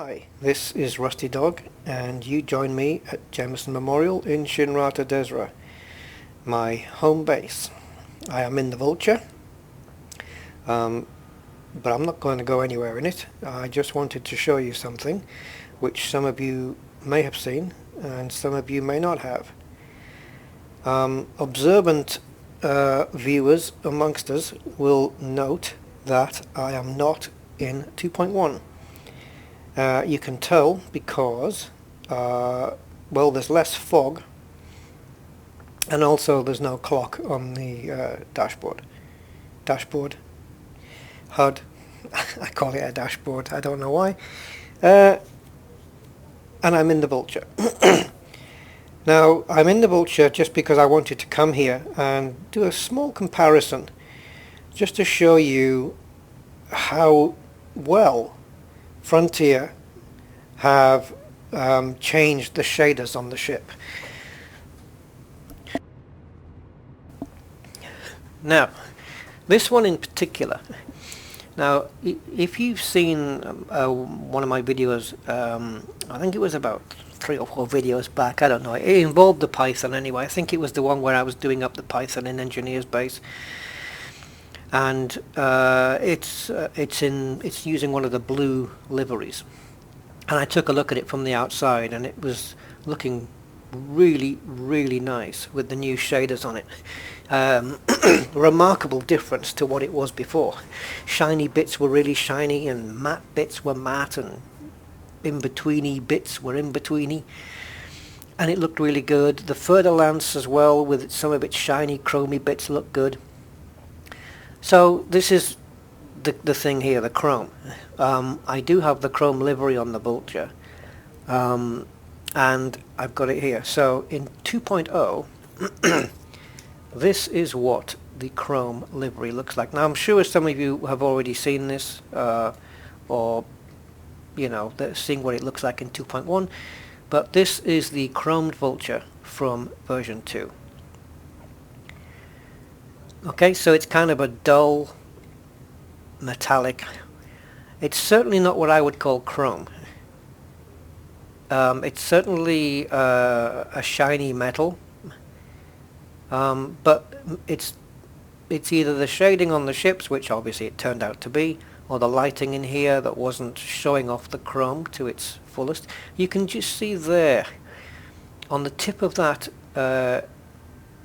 Hi, this is Rusty Dog, and you join me at Jameson Memorial in Shinrata Desra, my home base. I am in the Vulture, but I'm not going to go anywhere in it. I just wanted to show you something which some of you may have seen and some of you may not have. Observant viewers amongst us will note that I am not in 2.1. You can tell because, well, there's less fog, and also there's no clock on the dashboard. HUD. I call it a dashboard, I don't know why. And I'm in the Vulture. Now, I'm in the Vulture just because I wanted to come here and do a small comparison, just to show you how well Frontier have changed the shaders on the ship. Now, this one in particular. Now, if you've seen one of my videos, I think it was about 3 or 4 videos back, I don't know, it involved the Python anyway. I think it was the one where I was doing up the Python in Engineer's Base. And it's using one of the blue liveries, and I took a look at it from the outside, and it was looking really nice with the new shaders on it. Remarkable difference to what it was before. Shiny bits were really shiny, and matte bits were matte, and in-betweeny bits were in-betweeny, and it looked really good. The further lance as well, with some of its shiny chromy bits, looked good. So this is the thing here, the chrome. I do have the chrome livery on the Vulture, and I've got it here. So in 2.0, this is what the chrome livery looks like. Now I'm sure some of you have already seen this, or you know, they're seeing what it looks like in 2.1, but this is the chromed Vulture from version 2. Okay, so it's kind of a dull metallic. It's certainly not what I would call chrome. It's certainly a shiny metal, but it's either the shading on the ships, which obviously it turned out to be, or the lighting in here that wasn't showing off the chrome to its fullest. You can just see there on the tip of that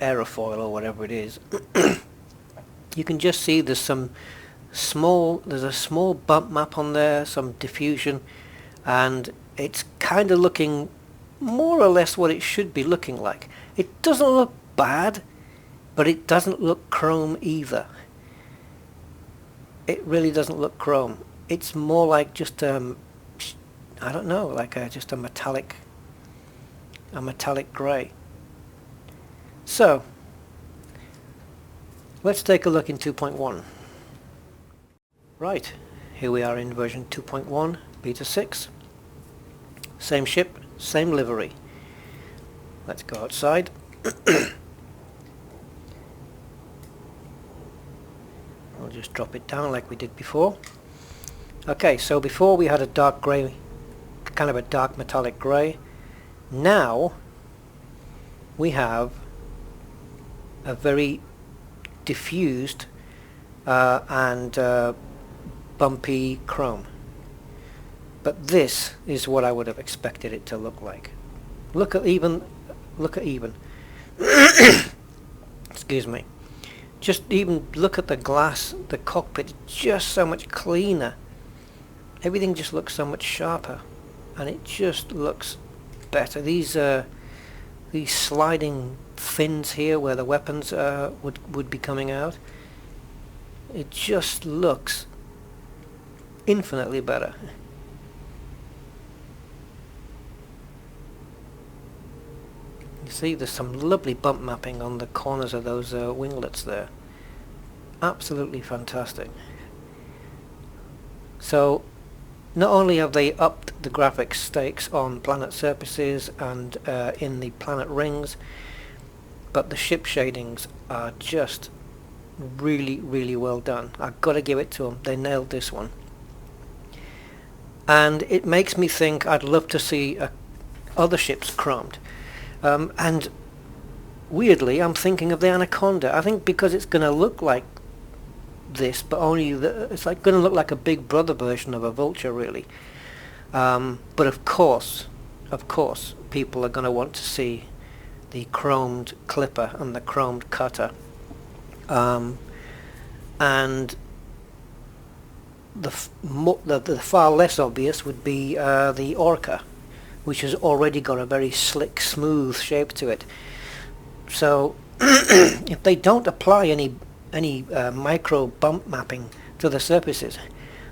aerofoil or whatever it is. You can just see there's a small bump map on there, some diffusion, and it's kind of looking more or less what it should be looking like. It doesn't look bad, but it doesn't look chrome either. It really doesn't look chrome. It's more like just I don't know, like just a metallic grey. So let's take a look in 2.1. Right, here we are in version 2.1, beta 6. Same ship, same livery. Let's go outside. I'll just drop it down like we did before. Okay, so before we had a dark grey, kind of a dark metallic grey. Now we have a very diffused and bumpy chrome, but this is what I would have expected it to look like. Look at even excuse me, just even look at the glass, the cockpit, just so much cleaner. Everything just looks so much sharper, and it just looks better. These sliding fins here where the weapons would be coming out, it just looks infinitely better. You see there's some lovely bump mapping on the corners of those winglets there. Absolutely fantastic. So not only have they upped the graphics stakes on planet surfaces and in the planet rings, but the ship shadings are just really well done. I've got to give it to them. They nailed this one. and it makes me think I'd love to see other ships chromed. And weirdly, I'm thinking of the Anaconda. I think because it's going to look like this, but only it's like going to look like a Big Brother version of a Vulture, really. But of course, people are going to want to see the chromed clipper and the chromed cutter, and the far less obvious would be the Orca, which has already got a very slick, smooth shape to it. So if they don't apply any micro bump mapping to the surfaces,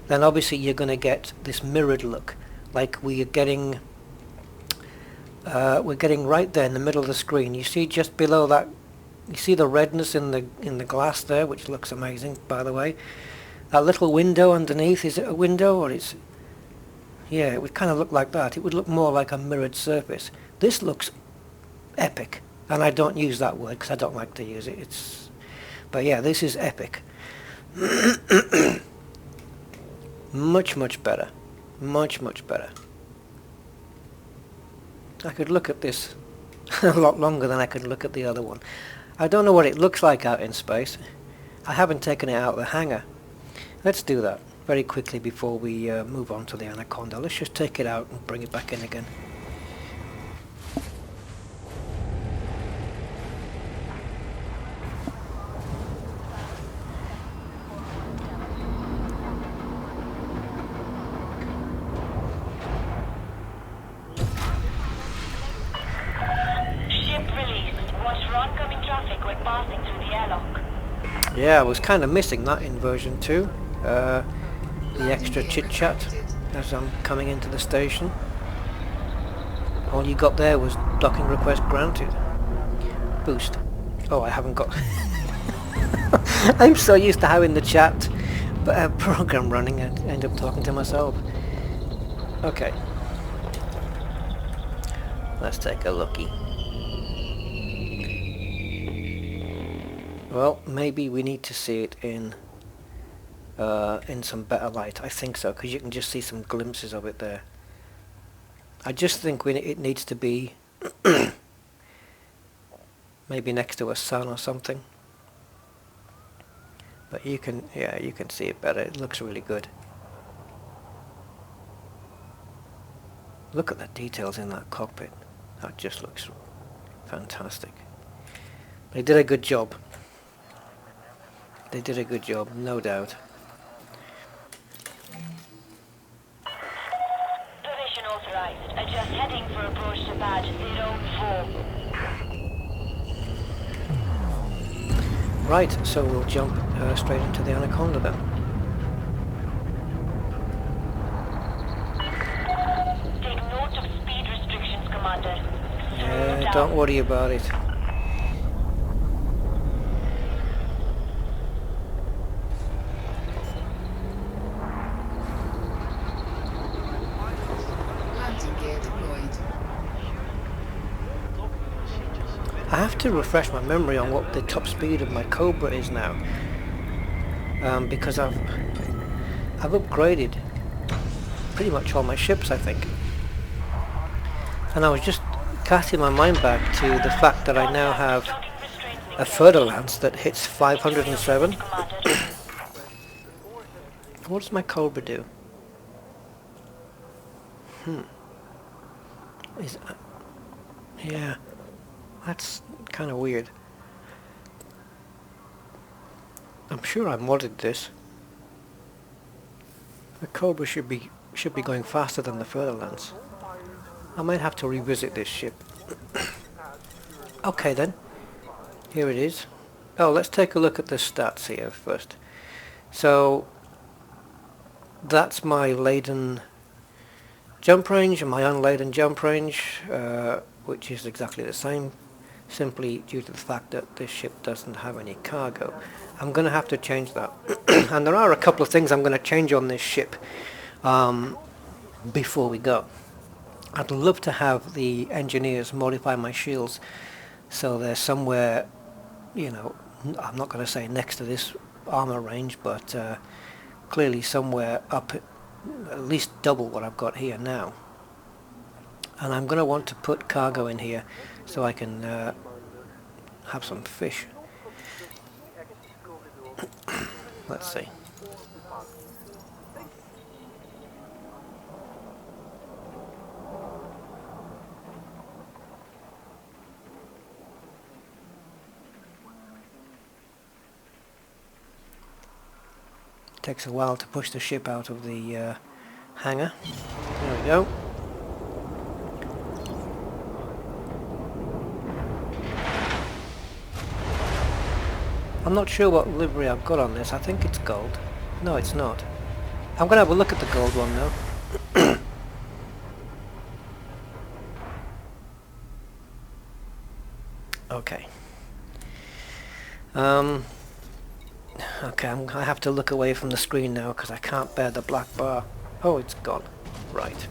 then obviously you're going to get this mirrored look, like we're getting right there in the middle of the screen. You see just below that, you see the redness in the glass there, which looks amazing, by the way. That little window underneath, is it a window, or it's... Yeah, it would kind of look like that. It would look more like a mirrored surface. This looks epic, and I don't use that word because I don't like to use it. But yeah, this is epic. Much better. Much better. I could look at this a lot longer than I could look at the other one. I don't know what it looks like out in space. I haven't taken it out of the hangar. Let's do that very quickly before we move on to the Anaconda. Let's just take it out and bring it back in again. Yeah, I was kind of missing that in version 2. The extra chit-chat as I'm coming into the station. All you got there was docking request granted. Boost. Oh, I haven't got... I'm so used to having the chat program running, I end up talking to myself. Okay. Let's take a looky. Well, maybe we need to see it in some better light. I think so, because you can just see some glimpses of it there. I just think it needs to be maybe next to a sun or something. But you can see it better. It looks really good. Look at the details in that cockpit. That just looks fantastic. They did a good job. They did a good job, no doubt. Position authorized. Adjust heading for approach to badge 04. Right, so we'll jump straight into the Anaconda then. Take note of speed restrictions, Commander. Yeah, don't worry about it. I have to refresh my memory on what the top speed of my Cobra is now, because I've upgraded pretty much all my ships, I think. And I was just casting my mind back to the fact that I now have a Fer-de-Lance that hits 507. What does my Cobra do? Yeah. That's kind of weird. I'm sure I modded this. The Cobra should be going faster than the Fer-de-Lance. I might have to revisit this ship. Okay then. Here it is. Oh, let's take a look at the stats here first. So that's my laden jump range and my unladen jump range, which is exactly the same, simply due to the fact that this ship doesn't have any cargo. I'm going to have to change that. And there are a couple of things I'm going to change on this ship before we go. I'd love to have the engineers modify my shields so they're somewhere, you know, I'm not going to say next to this armor range, but clearly somewhere up at least double what I've got here now. And I'm going to want to put cargo in here so I can have some fish. Let's see. Takes a while to push the ship out of the hangar. There we go. I'm not sure what livery I've got on this. I think it's gold. No, it's not. I'm going to have a look at the gold one now. Okay. Okay, I have to look away from the screen now because I can't bear the black bar. Oh, it's gone. Right.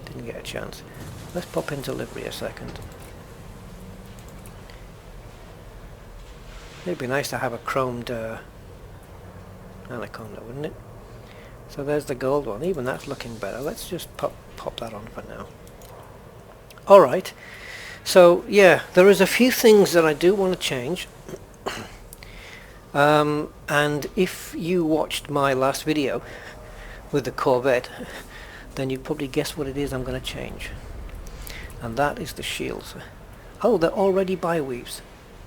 Didn't get a chance. Let's pop into livery a second. It'd be nice to have a chromed Anaconda, wouldn't it? So there's the gold one. Even that's looking better. Let's just pop that on for now. Alright. So, yeah, there is a few things that I do want to change. And if you watched my last video with the Corvette, then you'd probably guess what it is I'm going to change. And that is the shields. Oh, they're already bi-weaves.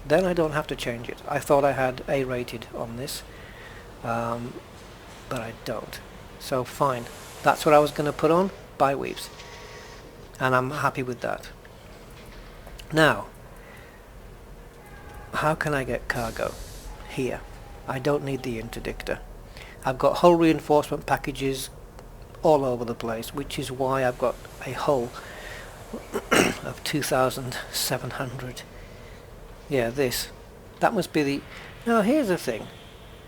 Then I don't have to change it. I thought I had A-rated on this, but I don't. So fine. That's what I was going to put on, bi-weaves. And I'm happy with that. Now, how can I get cargo? Here. I don't need the interdictor. I've got hull reinforcement packages all over the place, which is why I've got a hull of 2,700. Yeah, this. That must be the... Now here's the thing.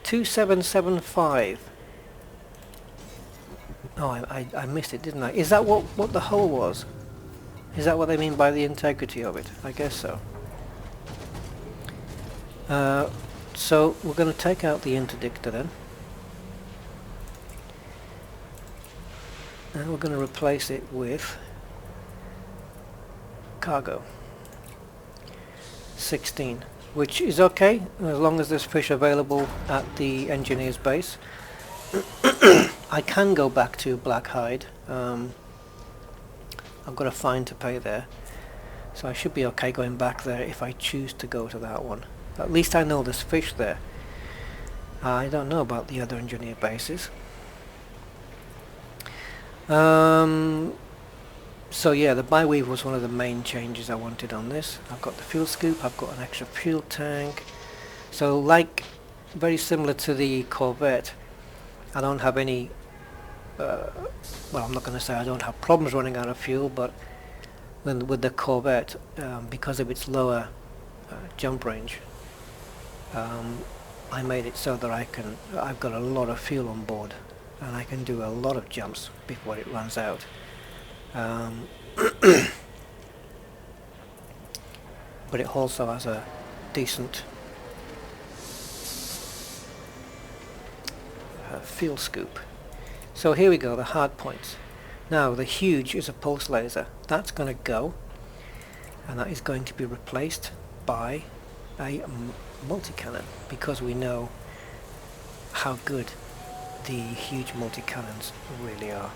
2775. Oh, I missed it, didn't I? Is that what the hull was? Is that what they mean by the integrity of it? I guess so. So we're going to take out the interdictor then. And we're going to replace it with cargo. 16, which is okay as long as there's fish available at the engineer's base. I can go back to Black Hide. I've got a fine to pay there, so I should be okay going back there if I choose to go to that one. At least I know there's fish there. I don't know about the other engineer bases. So yeah, the bi-weave was one of the main changes I wanted on this. I've got the fuel scoop, I've got an extra fuel tank. So like, very similar to the Corvette, I don't have any, well, I'm not going to say I don't have problems running out of fuel, but with the Corvette, because of its lower jump range, I made it so that I've got a lot of fuel on board, and I can do a lot of jumps before it runs out. But it also has a decent fuel scoop. So here we go, the hard points. Now the huge is a pulse laser. That's going to go, and that is going to be replaced by a multi-cannon, because we know how good the huge multi-cannons really are.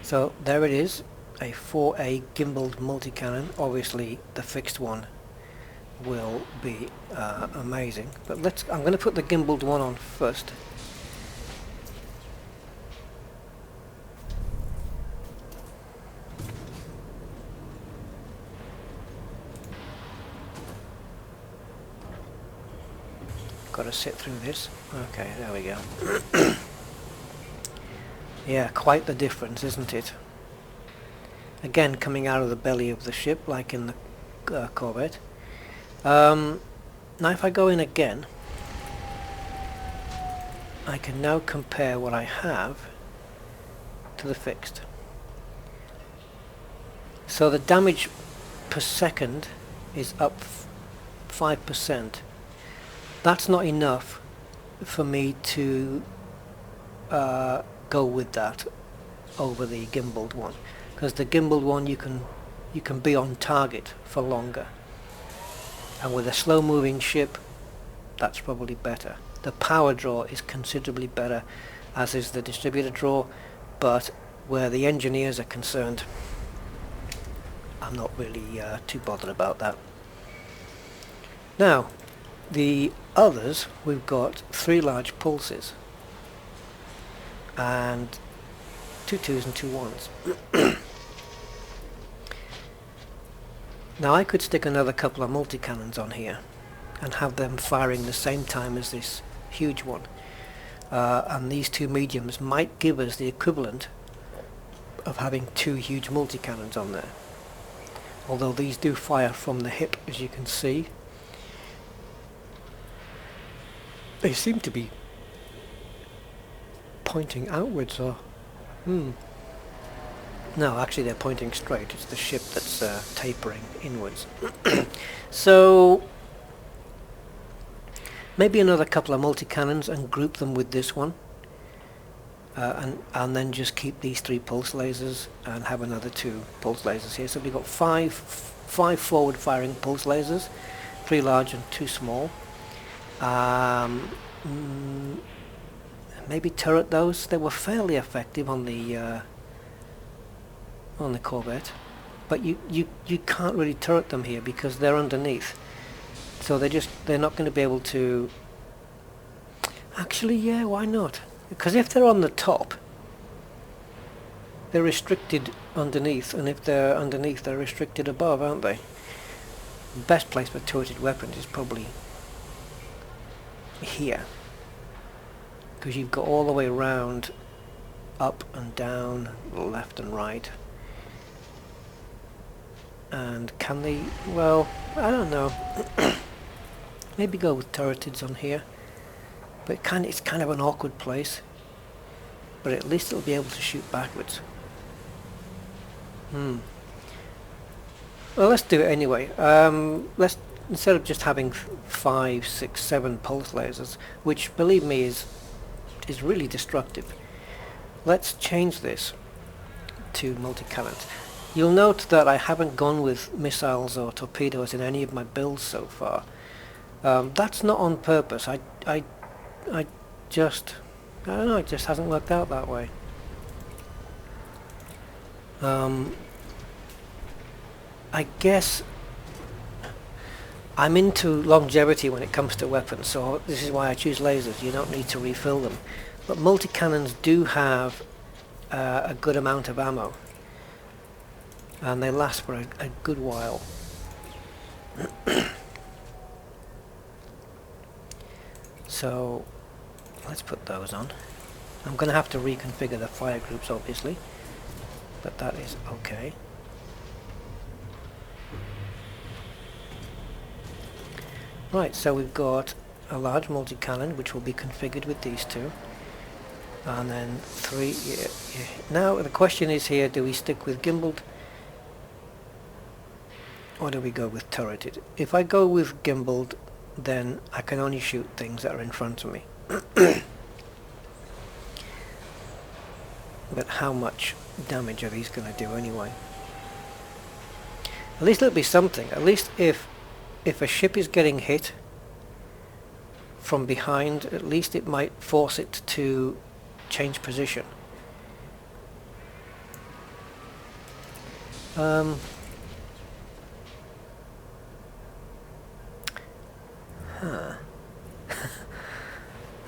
So there it is, a 4A gimbaled multi-cannon. Obviously the fixed one will be amazing, but I'm going to put the gimbaled one on first. Got to sit through this. Okay, there we go. Yeah, quite the difference, isn't it? Again, coming out of the belly of the ship, like in the Corvette. Now if I go in again, I can now compare what I have to the fixed. So the damage per second is up 5%. That's not enough for me to go with that over the gimbaled one, because the gimbaled one you can be on target for longer, and with a slow moving ship that's probably better. The power draw is considerably better, as is the distributor draw, but where the engineers are concerned, I'm not really too bothered about that. Now, the others, we've got 3 large pulses and 2 2s and 2 1s. Now I could stick another couple of multi-cannons on here and have them firing the same time as this huge one, and these 2 mediums might give us the equivalent of having 2 huge multi-cannons on there, although these do fire from the hip, as you can see. They seem to be pointing outwards, or no, actually they're pointing straight. It's the ship that's tapering inwards. So maybe another couple of multi-cannons and group them with this one, and then just keep these 3 pulse lasers and have another 2 pulse lasers here. So we've got five forward firing pulse lasers, 3 large and 2 small. Maybe turret those. They were fairly effective on the Corvette, but you can't really turret them here because they're underneath, so they're not going to be able to. Actually, yeah, why not? Because if they're on the top, they're restricted underneath, and if they're underneath, they're restricted above, aren't they? The best place for turreted weapons is probably here, because you've got all the way around, up and down, left and right. And can they, well, I don't know. Maybe go with turreteds on here, but it's kind of an awkward place, but at least it'll be able to shoot backwards. Well, let's do it anyway. Let's, instead of just having 5, 6, 7 pulse lasers, which believe me is really destructive, let's change this to multi-cannons. You'll note that I haven't gone with missiles or torpedoes in any of my builds so far. That's not on purpose. I don't know, it just hasn't worked out that way. I guess I'm into longevity when it comes to weapons, so this is why I choose lasers. You don't need to refill them. But multi-cannons do have a good amount of ammo, and they last for a good while. So let's put those on. I'm going to have to reconfigure the fire groups, obviously, but that is okay. Right, so we've got a large multi-cannon which will be configured with these 2, and then 3. Yeah. Now the question is here, do we stick with gimbaled or do we go with turreted? If I go with gimbaled, then I can only shoot things that are in front of me. But how much damage are these going to do anyway? At least it'll be something. At least if a ship is getting hit from behind, at least it might force it to change position.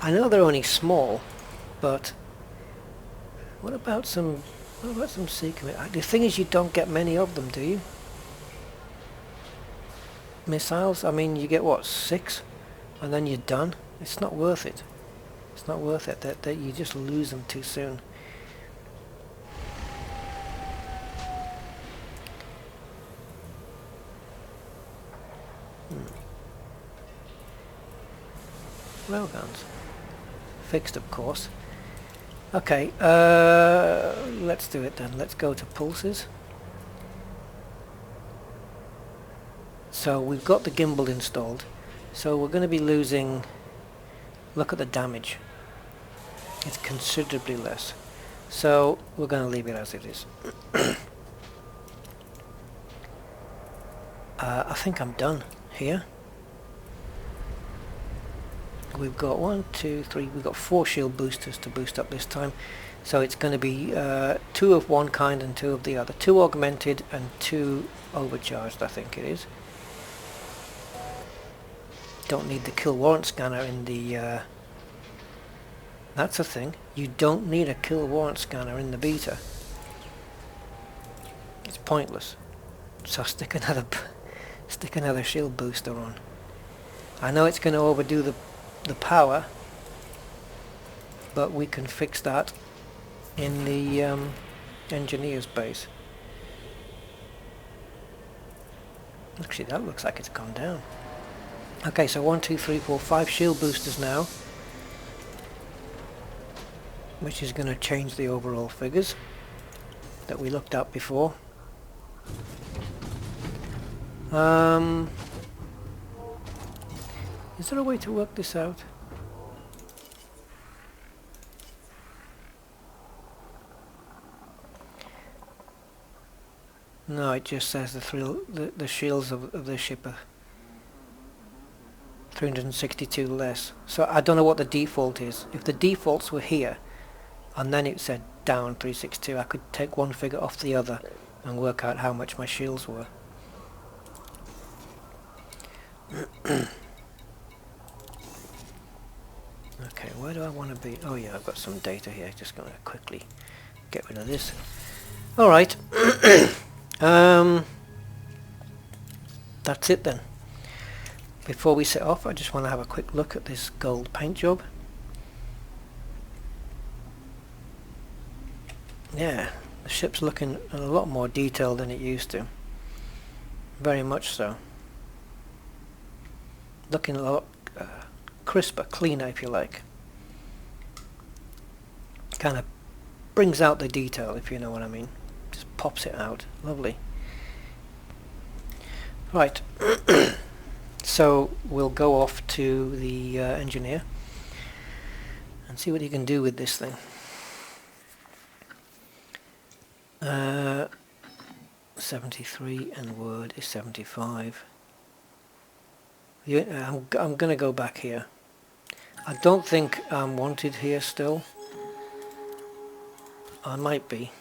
I know they're only small, but what about some sea commit? The thing is, you don't get many of them, do you? Missiles, I mean, you get what, 6, and then you're done. It's not worth it. It's not worth it. That you just lose them too soon. Railguns. Fixed, of course. Okay, let's do it then. Let's go to pulses. So we've got the gimbal installed. So we're going to be losing... Look at the damage. It's considerably less. So we're going to leave it as it is. I think I'm done here. We've got 1, 2, 3, we've got 4 shield boosters to boost up this time. So it's going to be 2 of one kind and 2 of the other. 2 augmented and 2 overcharged, I think it is. Don't need the kill warrant scanner in the... that's a thing. You don't need a kill warrant scanner in the beta. It's pointless. So stick another shield booster on. I know it's going to overdo the power, but we can fix that in the engineer's base. Actually, that looks like it's gone down. Okay, so 1, 2, 3, 4, 5 shield boosters now, which is going to change the overall figures that we looked at before. Is there a way to work this out? No, it just says the shields of the ship are 362 less. So I don't know what the default is. If the defaults were here, and then it said down 362, I could take one figure off the other and work out how much my shields were. Okay, where do I want to be? Oh yeah, I've got some data here. Just going to quickly get rid of this. Alright. That's it then. Before we set off, I just want to have a quick look at this gold paint job. Yeah, the ship's looking a lot more detailed than it used to. Very much so. Looking a lot crisper, cleaner if you like. Kind of brings out the detail, if you know what I mean. Just pops it out. Lovely. Right. So we'll go off to the engineer and see what he can do with this thing. 73 and word is 75. Yeah, I'm gonna go back here. I don't think I'm wanted here still. I might be.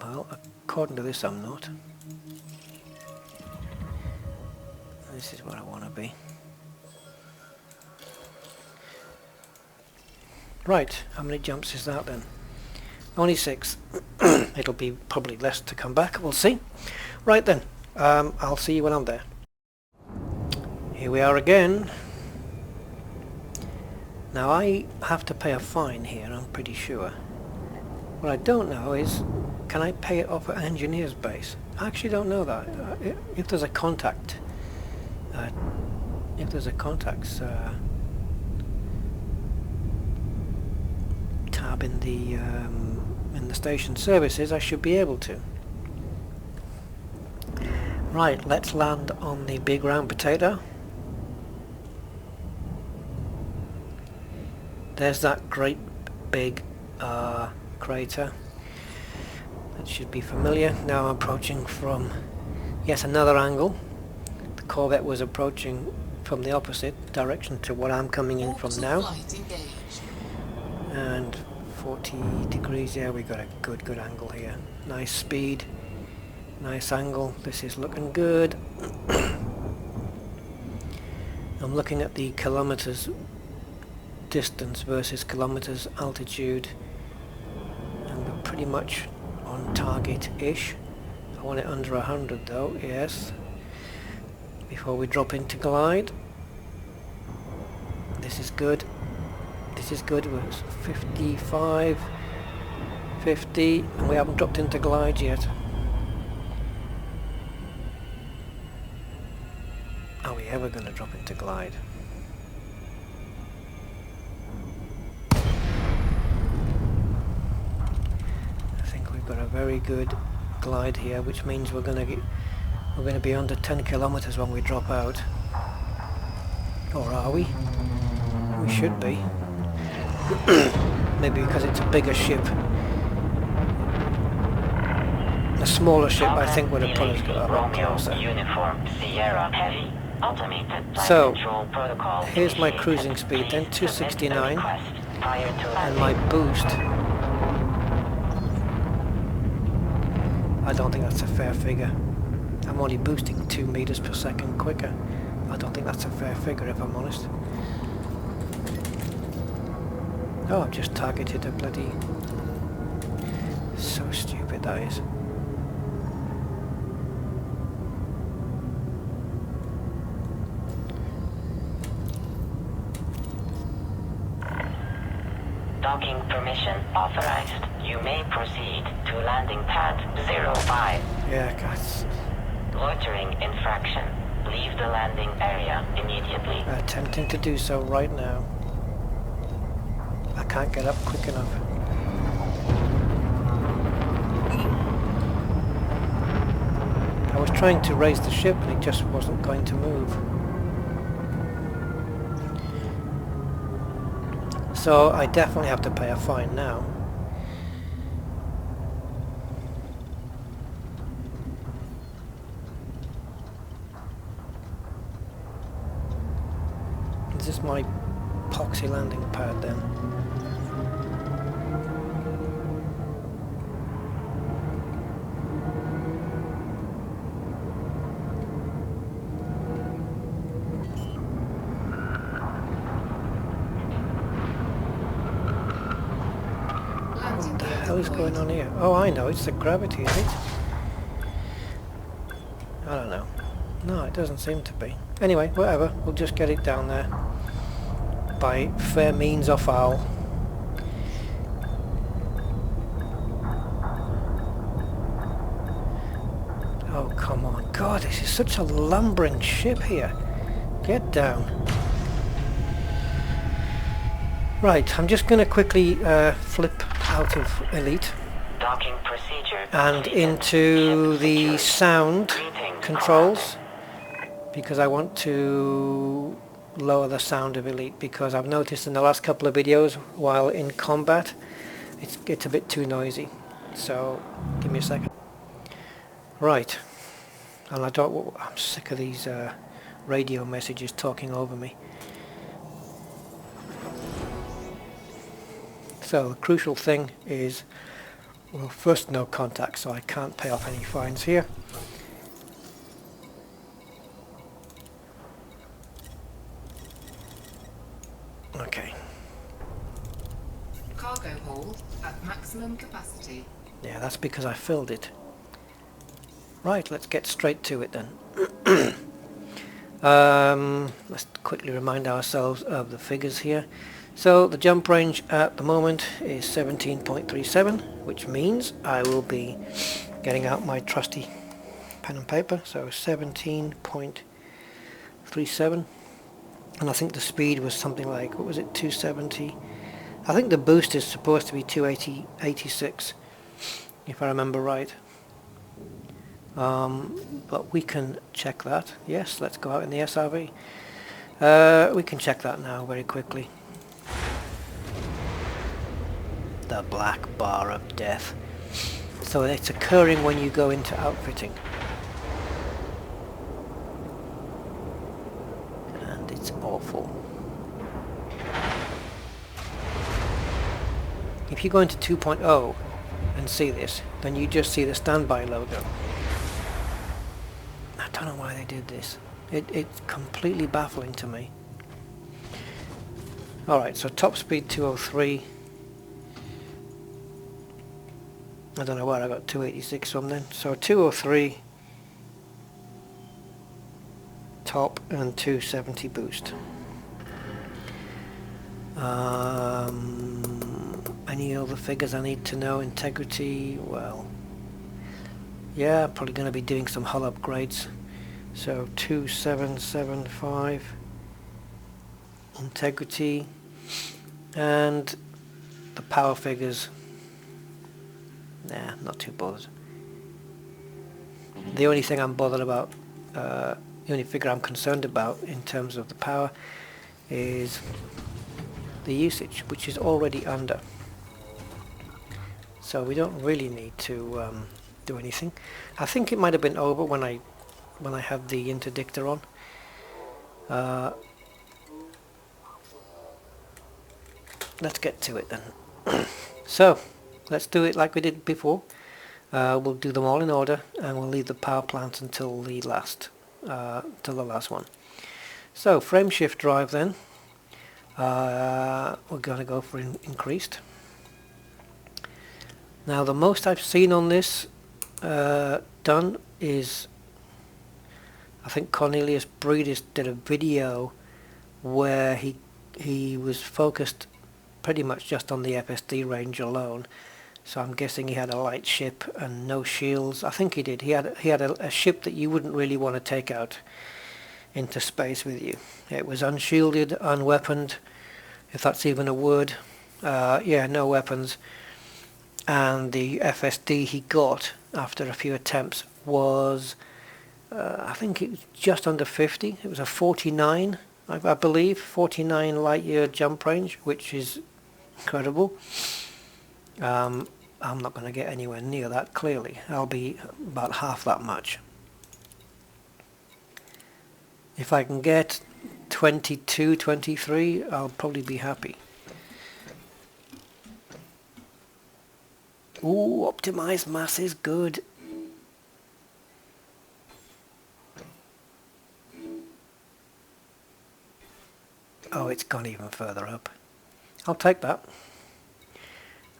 Well, according to this I'm not. This is where I want to be. Right, how many jumps is that then? Only 6. It'll be probably less to come back, we'll see. Right then, I'll see you when I'm there. Here we are again. Now I have to pay a fine here, I'm pretty sure. What I don't know is, can I pay it off at an engineer's base? I actually don't know that. If there's a contact, tab in the station services, I should be able to. Right, let's land on the big round potato. There's that great big crater. That should be familiar. Now I'm approaching from yet another angle. The Corvette was approaching from the opposite direction to what I'm coming in from now. And 40 degrees, yeah, we got a good angle here. Nice speed, nice angle. This is looking good. I'm looking at the kilometers distance versus kilometers altitude, and we're pretty much on target-ish. I want it under 100 though, yes, before we drop into glide. This is good. This is good. We're 55, 50, and we haven't dropped into glide yet. Are we ever going to drop into glide? I think we've got a very good glide here, which means we're going to be under 10 kilometers when we drop out. Or are we? We should be. Maybe because it's a bigger ship. A smaller ship I think would have put us a lot closer. Uniform Sierra Heavy. Automated So, control protocol here's my initiated. cruising speed, then Please submit the 269, request prior to and landing. my boost. I don't think that's a fair figure. I'm only boosting 2 meters per second quicker. I don't think that's a fair figure if I'm honest. Oh, I've just targeted a bloody... So stupid that is. Docking permission authorized. You may proceed to landing pad 05. Yeah, guys. Loitering infraction. Leave the landing area immediately. Attempting to do so right now. I can't get up quick enough. I was trying to raise the ship and it just wasn't going to move. So I definitely have to pay a fine now. Is this my epoxy landing pad then? What the hell is going on here? Oh, I know, it's the gravity, is it? I don't know. No, it doesn't seem to be. Anyway, whatever, we'll just get it down there. By fair means or foul. Oh, come on. God, this is such a lumbering ship here. Get down. Right, I'm just going to quickly flip out of Elite Docking procedure and completed. into Ship the secured. sound Greetings, controls because I want to lower the sound of Elite because I've noticed in the last couple of videos while in combat it's a bit too noisy. So give me a second. Right, and I'm sick of these radio messages talking over me. So the crucial thing is, well, first no contact, so I can't pay off any fines here. Okay. Cargo hold at maximum capacity. Yeah, that's because I filled it. Right, let's get straight to it then. Let's quickly remind ourselves of the figures here. So the jump range at the moment is 17.37, which means I will be getting out my trusty pen and paper. So 17.37, and I think the speed was something like, what was it, 270? I think the boost is supposed to be 286, if I remember right. But we can check that. Yes, let's go out in the SRV. We can check that now very quickly. The black bar of death. So it's occurring when you go into outfitting. And it's awful. If you go into 2.0 and see this, then you just see the standby logo. I don't know why they did this. It's completely baffling to me. Alright, so top speed 203. I don't know where I got 286 from then. So 203 top and 270 boost. Any other figures I need to know? Integrity, well, yeah, I'm probably going to be doing some hull upgrades. So 2775 integrity, and the power figures, nah, not too bothered. The only thing I'm bothered about, the only figure I'm concerned about in terms of the power is the usage, which is already under. So we don't really need to do anything. I think it might have been over when I have the interdictor on. Let's get to it then. So let's do it like we did before. We'll do them all in order, and we'll leave the power plant until the last one. So frame shift drive then. We're going to go for increased. Now the most I've seen on this done is, I think Cornelius Breedis did a video where he was focused pretty much just on the FSD range alone. So I'm guessing he had a light ship and no shields. I think he did. He had a ship that you wouldn't really want to take out into space with you. It was unshielded, unweaponed, if that's even a word. Yeah, no weapons. And the FSD he got after a few attempts was, I think it was just under 50. It was a 49, I believe, 49 light year jump range, which is incredible. I'm not going to get anywhere near that, clearly. I'll be about half that much. If I can get 22, 23, I'll probably be happy. Ooh, optimized mass is good. Oh, it's gone even further up. I'll take that.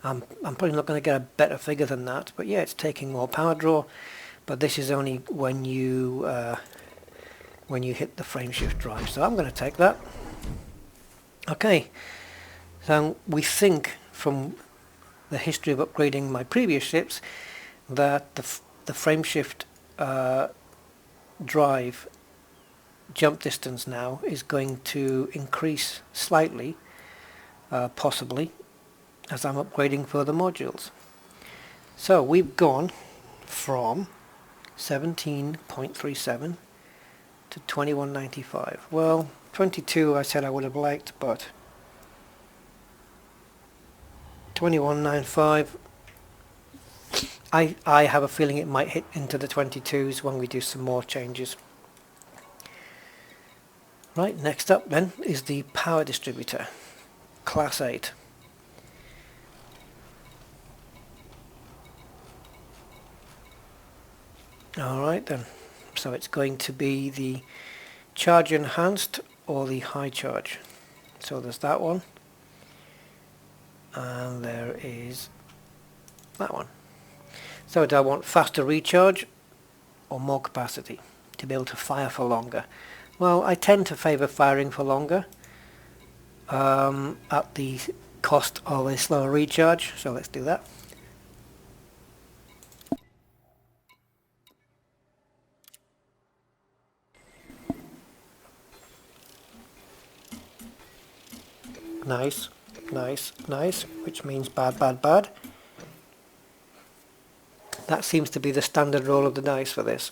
I'm probably not going to get a better figure than that, but yeah, it's taking more power draw. But this is only when you hit the frame shift drive. So I'm going to take that. Okay. So we think from the history of upgrading my previous ships that the frame shift drive jump distance now is going to increase slightly, possibly, as I'm upgrading further modules. So we've gone from 17.37 to 2195. Well, 22 I said I would have liked, but 2195, I have a feeling it might hit into the 22s when we do some more changes. Right, next up then is the power distributor, class 8. Alright then, so it's going to be the charge enhanced or the high charge. So there's that one, and there is that one. So do I want faster recharge or more capacity to be able to fire for longer? Well, I tend to favour firing for longer at the cost of a slower recharge, so let's do that. Nice, nice, nice, which means bad, bad, bad. That seems to be the standard roll of the dice for this.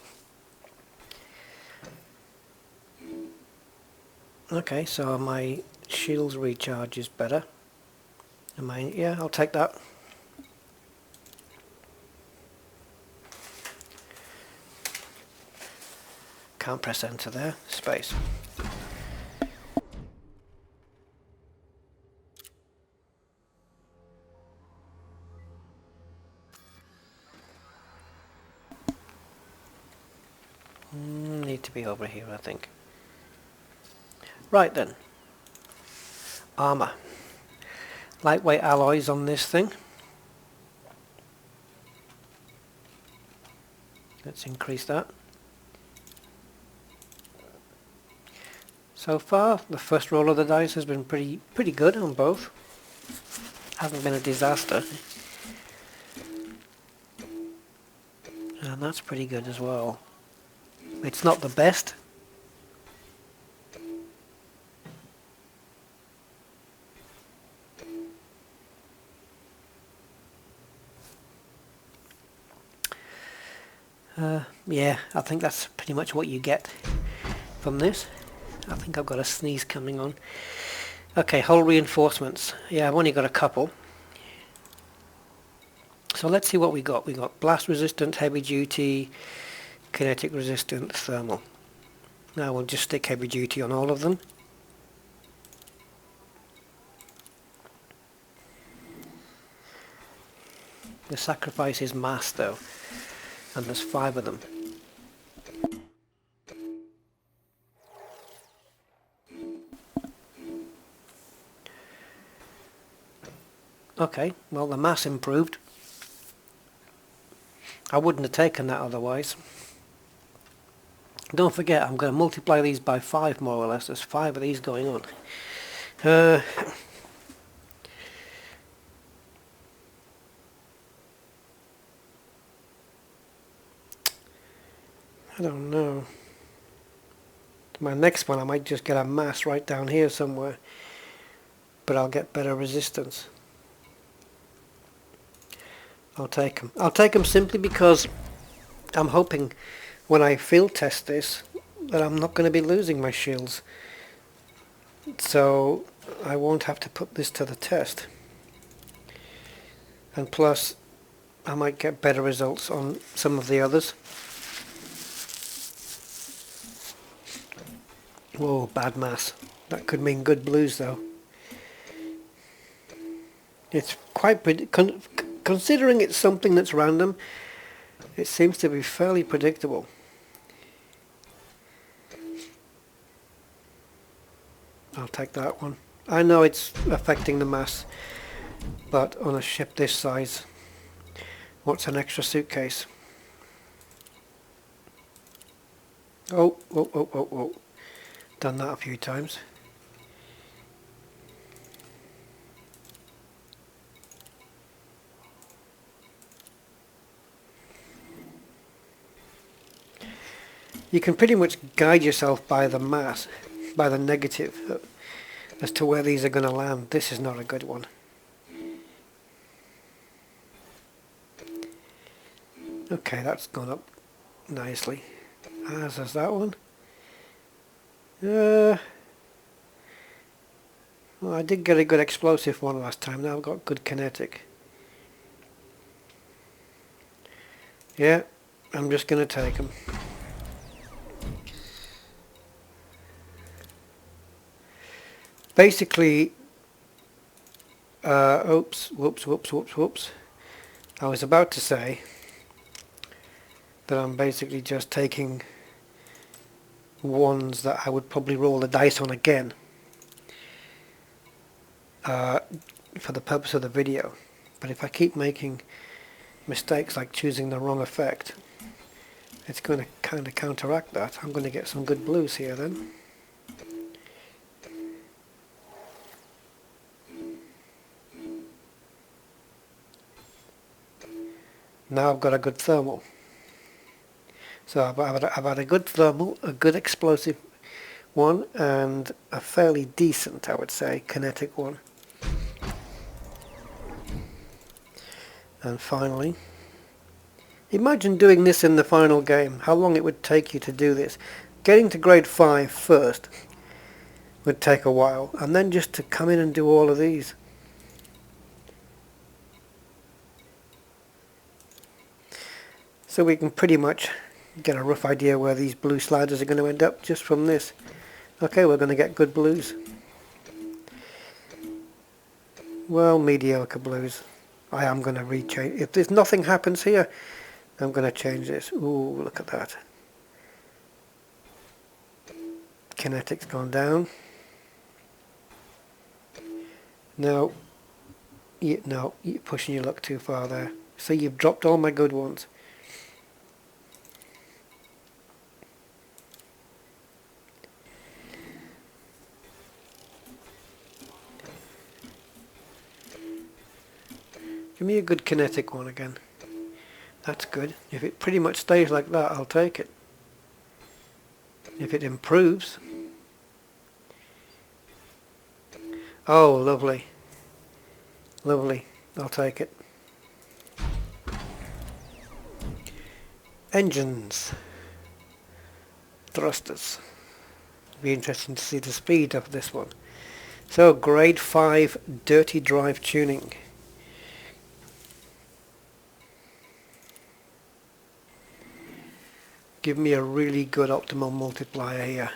Okay, so my shields recharge is better. Yeah, I'll take that. Can't press enter there. Space. Need to be over here, I think. Right then. Armour. Lightweight alloys on this thing. Let's increase that. So far, the first roll of the dice has been pretty good on both. Hasn't been a disaster. And that's pretty good as well. It's not the best. Yeah, I think that's pretty much what you get from this. I think I've got a sneeze coming on. Okay, hull reinforcements. Yeah, I've only got a couple. So let's see what we got. We got blast resistant, heavy duty, kinetic resistant, thermal. Now we'll just stick heavy duty on all of them. The sacrifice is mass though, and there's 5 of them. Okay, well the mass improved. I wouldn't have taken that otherwise. Don't forget, I'm going to multiply these by 5 more or less. There's 5 of these going on. I don't know. My next one I might just get a mass right down here somewhere, but I'll get better resistance. I'll take them. I'll take them simply because I'm hoping when I field test this that I'm not going to be losing my shields. So I won't have to put this to the test. And plus I might get better results on some of the others. Whoa, bad mass. That could mean good blues though. It's quite considering it's something that's random, it seems to be fairly predictable. I'll take that one. I know it's affecting the mass, but on a ship this size, what's an extra suitcase? Oh, oh, oh, oh, oh. Done that a few times. You can pretty much guide yourself by the mass, by the negative, as to where these are going to land. This is not a good one. Okay, that's gone up nicely. As has that one. Well, I did get a good explosive one last time. Now I've got good kinetic. Yeah, I'm just going to take them. Basically, oops, whoops. I was about to say that I'm basically just taking ones that I would probably roll the dice on again for the purpose of the video. But if I keep making mistakes like choosing the wrong effect, it's going to kind of counteract that. I'm going to get some good blues here then. Now I've got a good thermal. So I've had a good thermal, a good explosive one, and a fairly decent, I would say, kinetic one. And finally, imagine doing this in the final game, how long it would take you to do this. Getting to grade 5 first would take a while, and then just to come in and do all of these. So we can pretty much get a rough idea where these blue sliders are going to end up just from this. Okay, we're going to get good blues. Well, mediocre blues. I am going to rechange. If there's nothing happens here, I'm going to change this. Ooh, look at that. Kinetic's gone down. No, you're pushing your luck too far there. So you've dropped all my good ones. Give me a good kinetic one again. That's good. If it pretty much stays like that, I'll take it. If it improves. Oh, lovely. Lovely. I'll take it. Engines. Thrusters. Be interesting to see the speed of this one. So grade 5 dirty drive tuning. Give me a really good optimal multiplier here.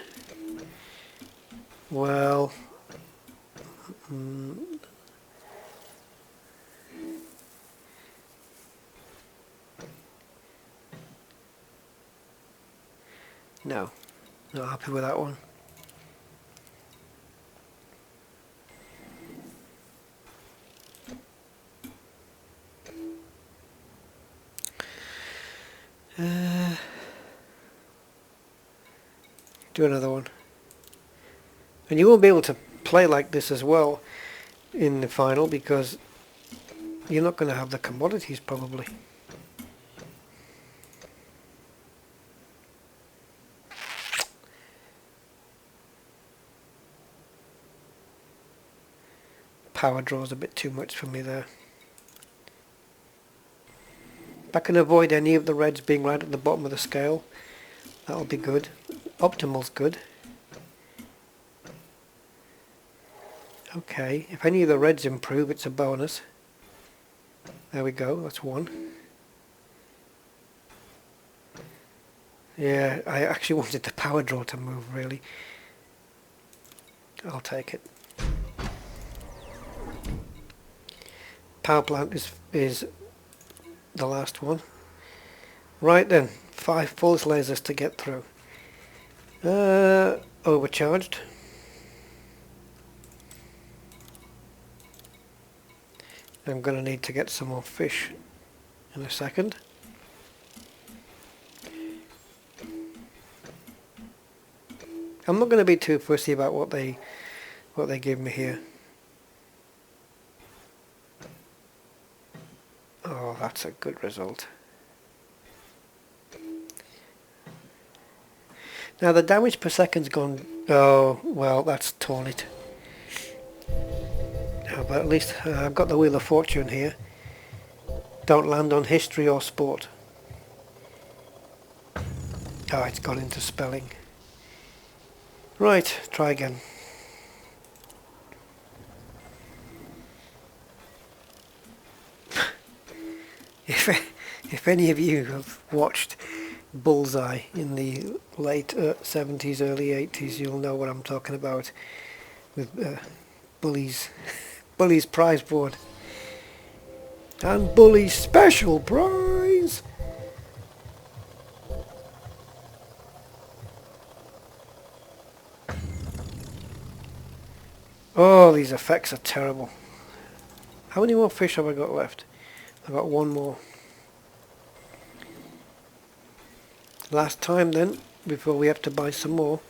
Well, no, not happy with that one. Do another one. And you won't be able to play like this as well in the final because you're not going to have the commodities probably. Power draws a bit too much for me there. If I can avoid any of the reds being right at the bottom of the scale, that'll be good. Optimal's good. Okay, if any of the reds improve, it's a bonus. There we go, that's one. Yeah, I actually wanted the power draw to move, really. I'll take it. Power plant is the last one. Right then, 5 pulse lasers to get through. Overcharged. I'm going to need to get some more fish in a second. I'm not going to be too fussy about what they give me here. Oh, that's a good result. Now the damage per second's gone. Oh, well, that's torn it. But at least I've got the Wheel of Fortune here. Don't land on history or sport. Oh, it's gone into spelling. Right, try again. If any of you have watched Bullseye in the late 70s, early 80s, you'll know what I'm talking about with Bully's prize board. And Bully's special prize! Oh, these effects are terrible. How many more fish have I got left? I've got one more. Last time then, before we have to buy some more.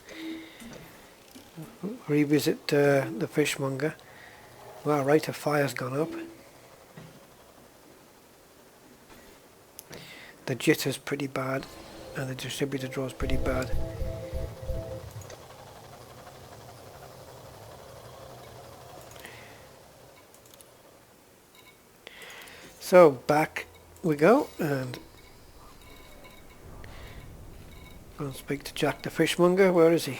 Revisit the fishmonger. Well, rate of fire's gone up. The jitter's pretty bad, and the distributor draw's pretty bad. So back we go, and I'll speak to Jack the fishmonger. Where is he?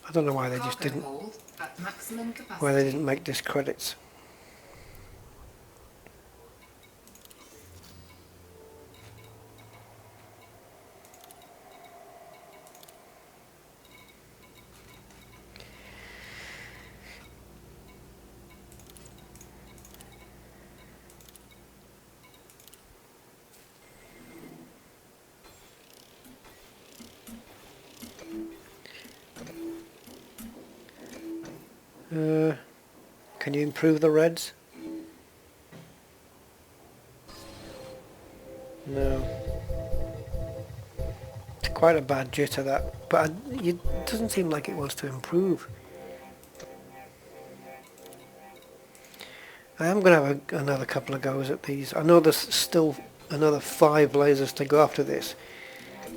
I don't know why they just didn't. Why they didn't make this credits. Can you improve the reds? No. It's quite a bad jitter that, but it doesn't seem like it wants to improve. I am going to have another couple of goes at these. I know there's still another 5 lasers to go after this,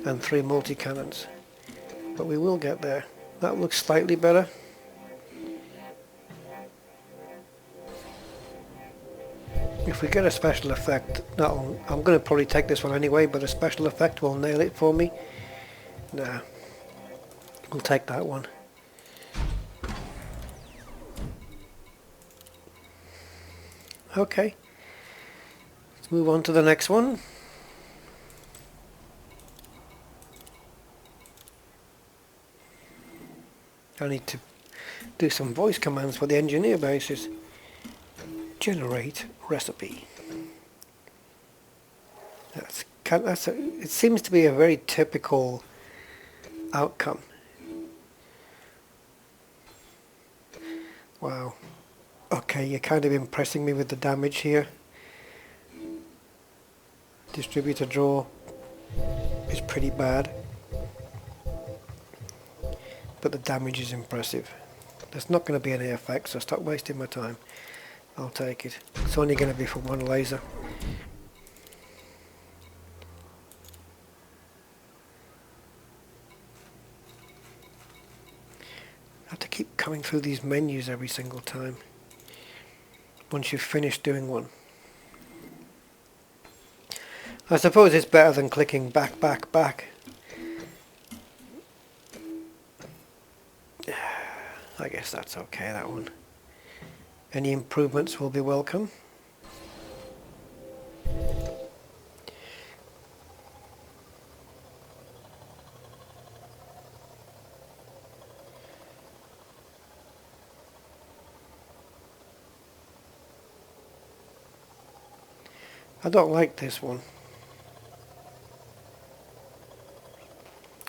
and 3 multi-cannons. But we will get there. That looks slightly better. If we get a special effect, no, I'm going to probably take this one anyway, but a special effect will nail it for me. Nah, I'll take that one. Okay, let's move on to the next one. I need to do some voice commands for the engineer bases. Generate recipe. It seems to be a very typical outcome. Wow. Okay, you're kind of impressing me with the damage here. Distributor draw is pretty bad, but the damage is impressive. There's not going to be any effect, so stop wasting my time. I'll take it. It's only going to be for one laser. I have to keep coming through these menus every single time once you've finished doing one. I suppose it's better than clicking back, back, back. I guess that's okay, that one. Any improvements will be welcome. I don't like this one.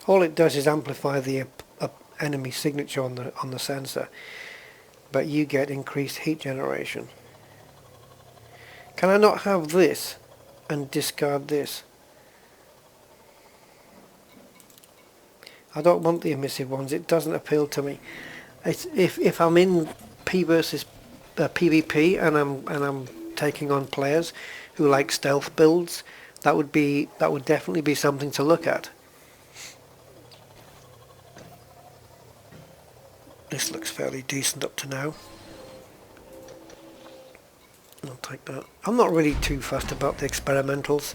All it does is amplify the enemy signature on the sensor, but you get increased heat generation. Can I not have this and discard this? I don't want the emissive ones. It doesn't appeal to me. If I'm in P versus PvP and I'm taking on players who like stealth builds, that would definitely be something to look at. This looks fairly decent up to now. I'll take that. I'm not really too fussed about the experimentals.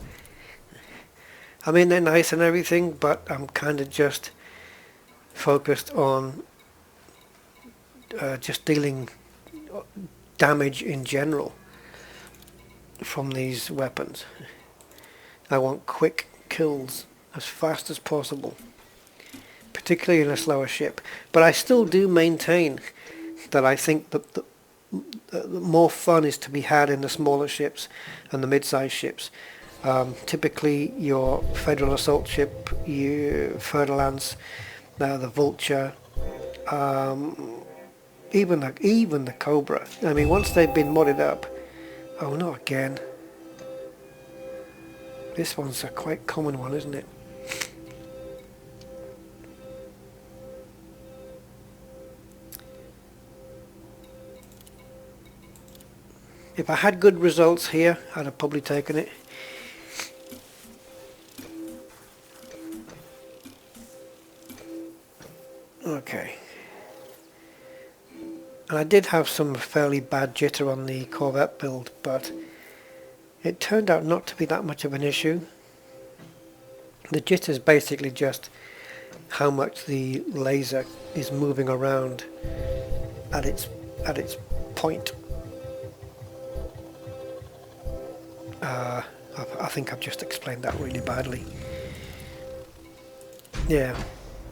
I mean, they're nice and everything, but I'm kind of just focused on just dealing damage in general from these weapons. I want quick kills as fast as possible, particularly in a slower ship. But I still do maintain that I think that the more fun is to be had in the smaller ships and the mid-sized ships. Typically your Federal Assault ship, your Fer-de-Lance, the Vulture, even the Cobra. I mean, once they've been modded up. Oh, not again. This one's a quite common one, isn't it? If I had good results here, I'd have probably taken it. Okay. And I did have some fairly bad jitter on the Corvette build, but it turned out not to be that much of an issue. The jitter is basically just how much the laser is moving around at its point. I think I've just explained that really badly. Yeah.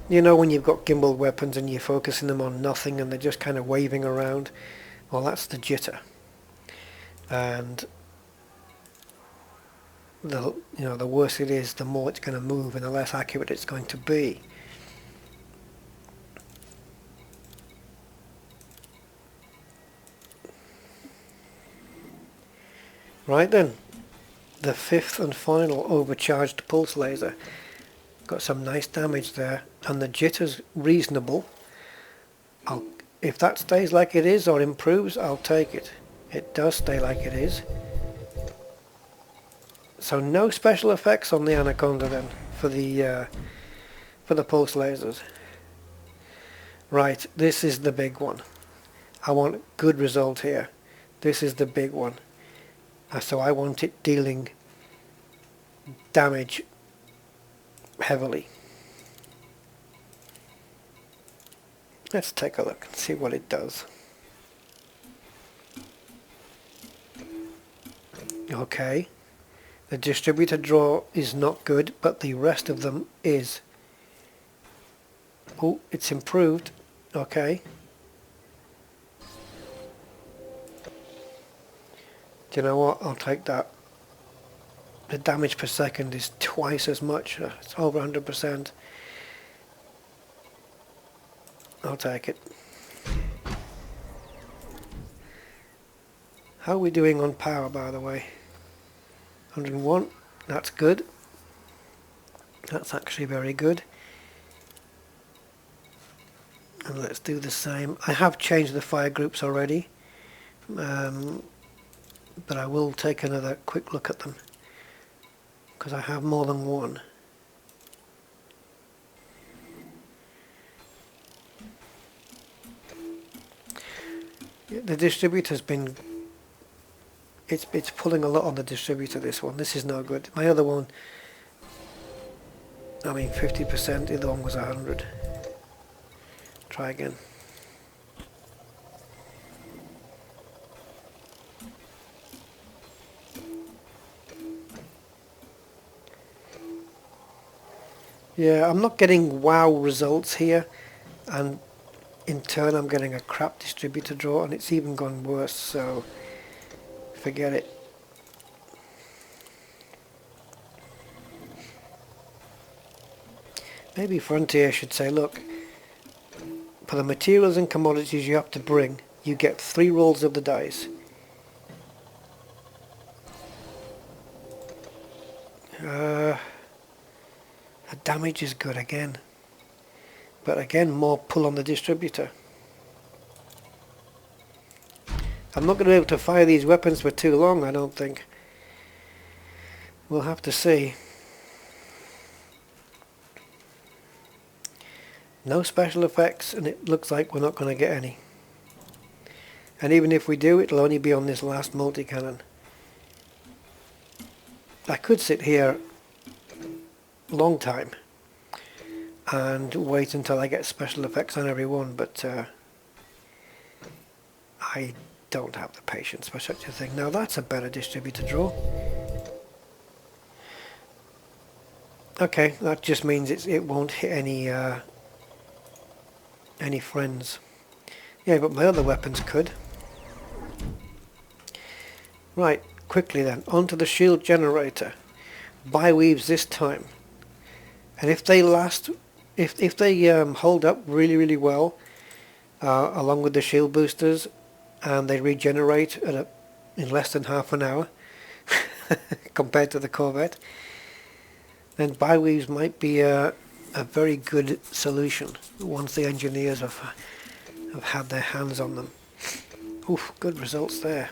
You know when you've got gimbal weapons and you're focusing them on nothing and they're just kind of waving around? Well, that's the jitter. And the worse it is, the more it's going to move and the less accurate it's going to be. Right then, the fifth and final overcharged pulse laser. Got some nice damage there, and the jitter's reasonable. If that stays like it is or improves, I'll take it. It does stay like it is. So no special effects on the Anaconda then for the pulse lasers. Right, this is the big one. I want good result here. This is the big one. So I want it dealing damage heavily. Let's take a look and see what it does. Okay, the distributor draw is not good, but the rest of them is. Oh, it's improved. Okay. Do you know what? I'll take that. The damage per second is twice as much. It's over 100%. I'll take it. How are we doing on power, by the way? 101. That's good. That's actually very good. And let's do the same. I have changed the fire groups already. But I will take another quick look at them. Because I have more than one. The distributor's been... It's pulling a lot on the distributor, this one. This is no good. My other one... I mean 50%, the other one was 100. Try again. Yeah, I'm not getting wow results here, and in turn I'm getting a crap distributor draw, and it's even gone worse, so forget it. Maybe Frontier should say, look, for the materials and commodities you have to bring, you get 3 rolls of the dice. The damage is good again. But again, more pull on the distributor. I'm not going to be able to fire these weapons for too long, I don't think. We'll have to see. No special effects, and it looks like we're not going to get any. And even if we do, it'll only be on this last multi-cannon. I could sit here a long time and wait until I get special effects on every one, but I don't have the patience for such a thing. Now that's a better distributor draw. Okay, that just means it won't hit any friends. Yeah, but my other weapons could. Right, quickly then, onto the shield generator. Bi-weaves this time. And if they last, if they hold up really well, along with the shield boosters, and they regenerate in less than half an hour, compared to the Corvette, then bi-weaves might be a very good solution once the engineers have had their hands on them. Oof, good results there.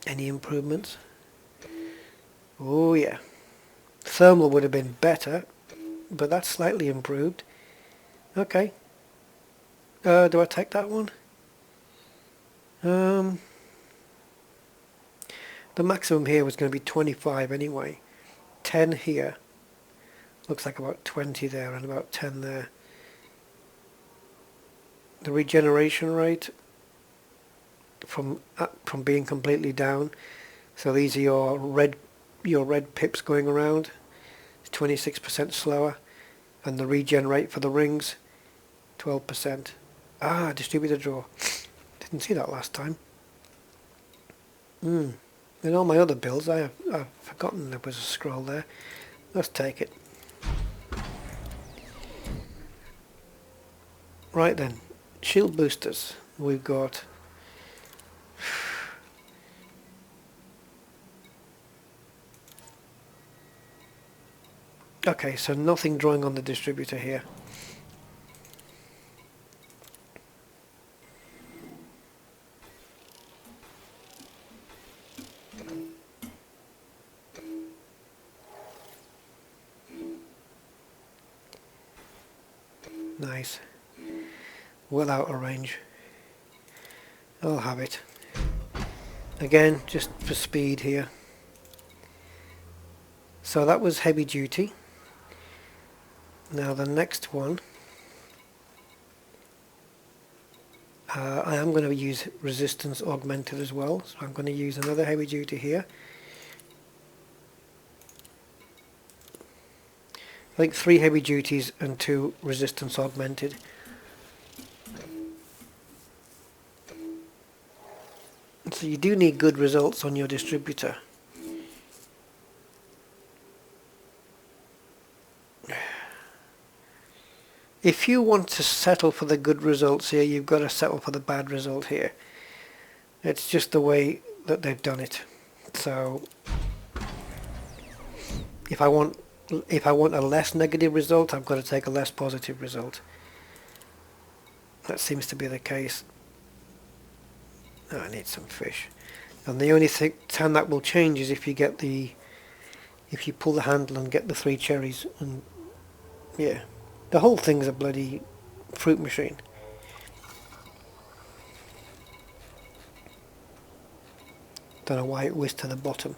Any improvements? Oh yeah. Thermal would have been better, but that's slightly improved. Okay. Do I take that one? The maximum here was going to be 25 anyway. 10 here. Looks like about 20 there and about 10 there. The regeneration rate from being completely down. So these are your red pips going around. It's 26% slower, and the regen rate for the rings, 12%. Ah, distributor draw. Didn't see that last time. In all my other builds, I've forgotten there was a scroll there. Let's take it. Right then, shield boosters. We've got okay, so nothing drawing on the distributor here. Nice. well out of range. I'll have it. Again, just for speed here. So that was heavy duty. Now the next one, I am going to use resistance augmented as well. So I'm going to use another heavy duty here. I think 3 heavy duties and 2 resistance augmented. So you do need good results on your distributor. If you want to settle for the good results here, you've got to settle for the bad result here. It's just the way that they've done it. So if I want a less negative result, I've got to take a less positive result. That seems to be the case. Oh, I need some fish. And the only time that will change is if you pull the handle and get the 3 cherries. And yeah, the whole thing's a bloody fruit machine. Don't know why it whizzed to the bottom.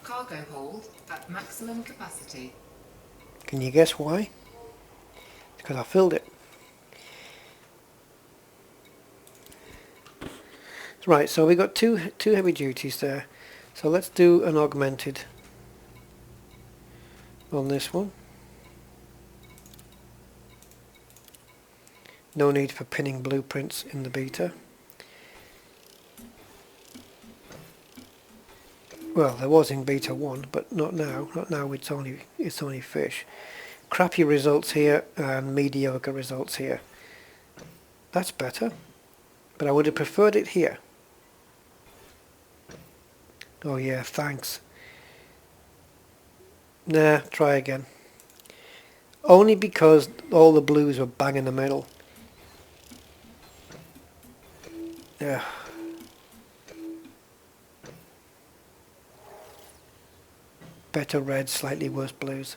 Cargo hold at maximum capacity. Can you guess why? Because I filled it. Right, so we got two heavy duties there. So let's do an augmented on this one. No need for pinning blueprints in the beta. Well, there was in beta 1, but not now. Not now. It's only fish. Crappy results here and mediocre results here. That's better, but I would have preferred it here. Oh yeah, thanks. Nah, try again. Only because all the blues were bang in the middle. Yeah. Better reds, slightly worse blues.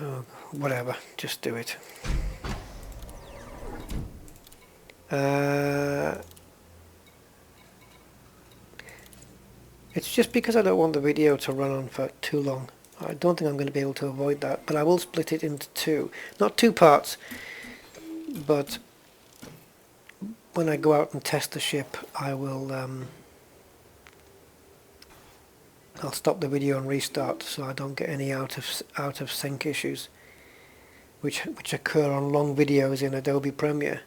Oh, whatever, just do it. It's just because I don't want the video to run on for too long. I don't think I'm going to be able to avoid that, but I will split it into 2. Not 2 parts, but when I go out and test the ship, I will I'll stop the video and restart so I don't get any out of sync issues which occur on long videos in Adobe Premiere.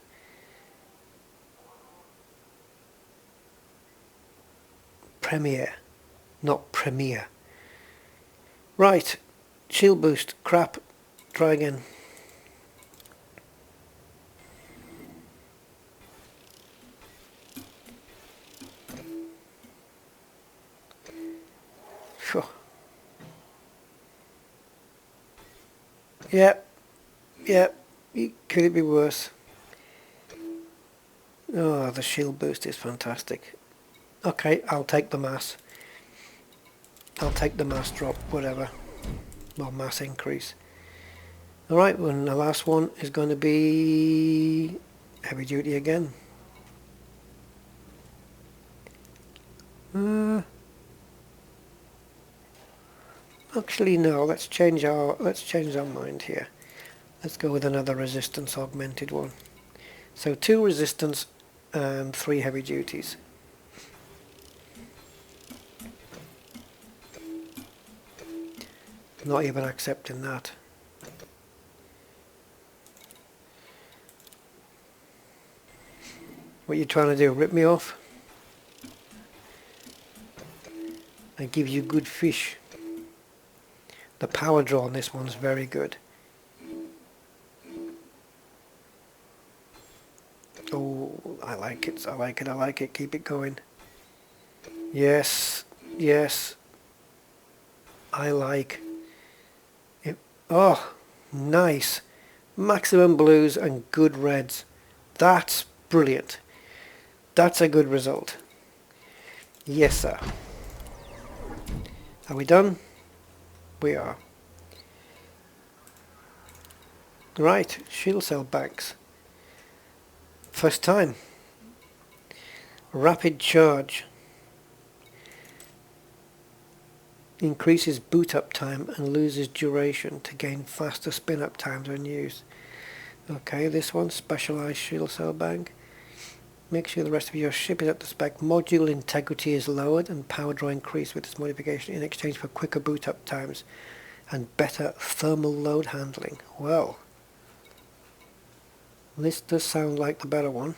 Premiere, not Premiere. Right, shield boost, crap, try again. Phew. Yep, could it be worse? Oh, the shield boost is fantastic. Okay, I'll take the mass. I'll take the mass drop, whatever. Well, mass increase. Alright, well, the last one is going to be heavy duty again. Actually, no. Let's change our mind here. Let's go with another resistance augmented one. So 2 resistance and 3 heavy duties. Not even accepting that. What are you trying to do? Rip me off? I give you good fish. The power draw on this one's very good. Oh, I like it, I like it, I like it. Keep it going. Yes, yes. I like it. Oh, nice. Maximum blues and good reds. That's brilliant. That's a good result. Yes, sir. Are we done? We are. Right, shield cell banks. First time. Rapid charge. Increases boot up time and loses duration to gain faster spin up times when used. Okay, this one, specialized shield cell bank. Make sure the rest of your ship is up to spec. Module integrity is lowered and power draw increased with this modification in exchange for quicker boot up times and better thermal load handling. Well, this does sound like the better one.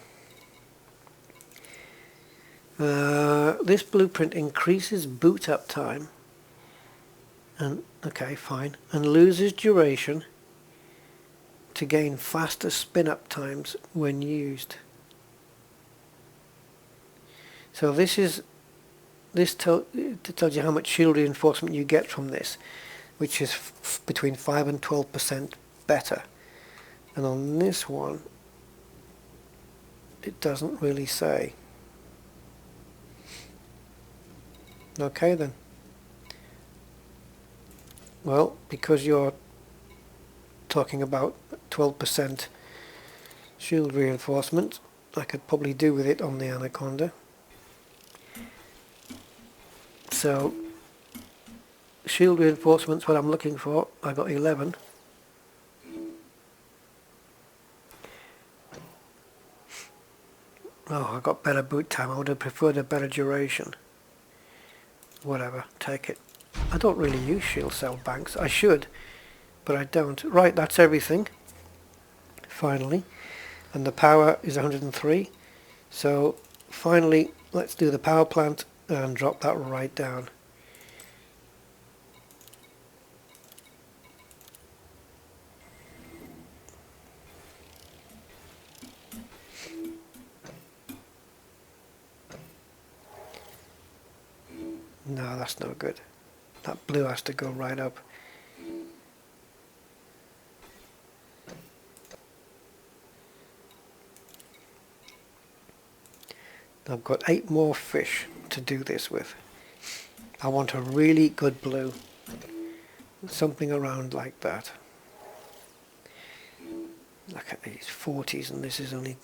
This blueprint increases boot up time and okay, fine, and loses duration to gain faster spin up times when used. So this tells you how much shield reinforcement you get from this, which is between 5 and 12% better. And on this one, it doesn't really say. Okay then. Well, because you're talking about 12% shield reinforcement, I could probably do with it on the Anaconda. So, shield reinforcement's what I'm looking for. I got 11. Oh, I got better boot time. I would have preferred a better duration. Whatever, take it. I don't really use shield cell banks. I should, but I don't. Right, that's everything. Finally. And the power is 103. So, finally, let's do the power plant and drop that right down. No, that's no good. That blue has to go right up. I've got 8 more fish to do this with. I want a really good blue. Something around like that. Look at these 40s and this is only...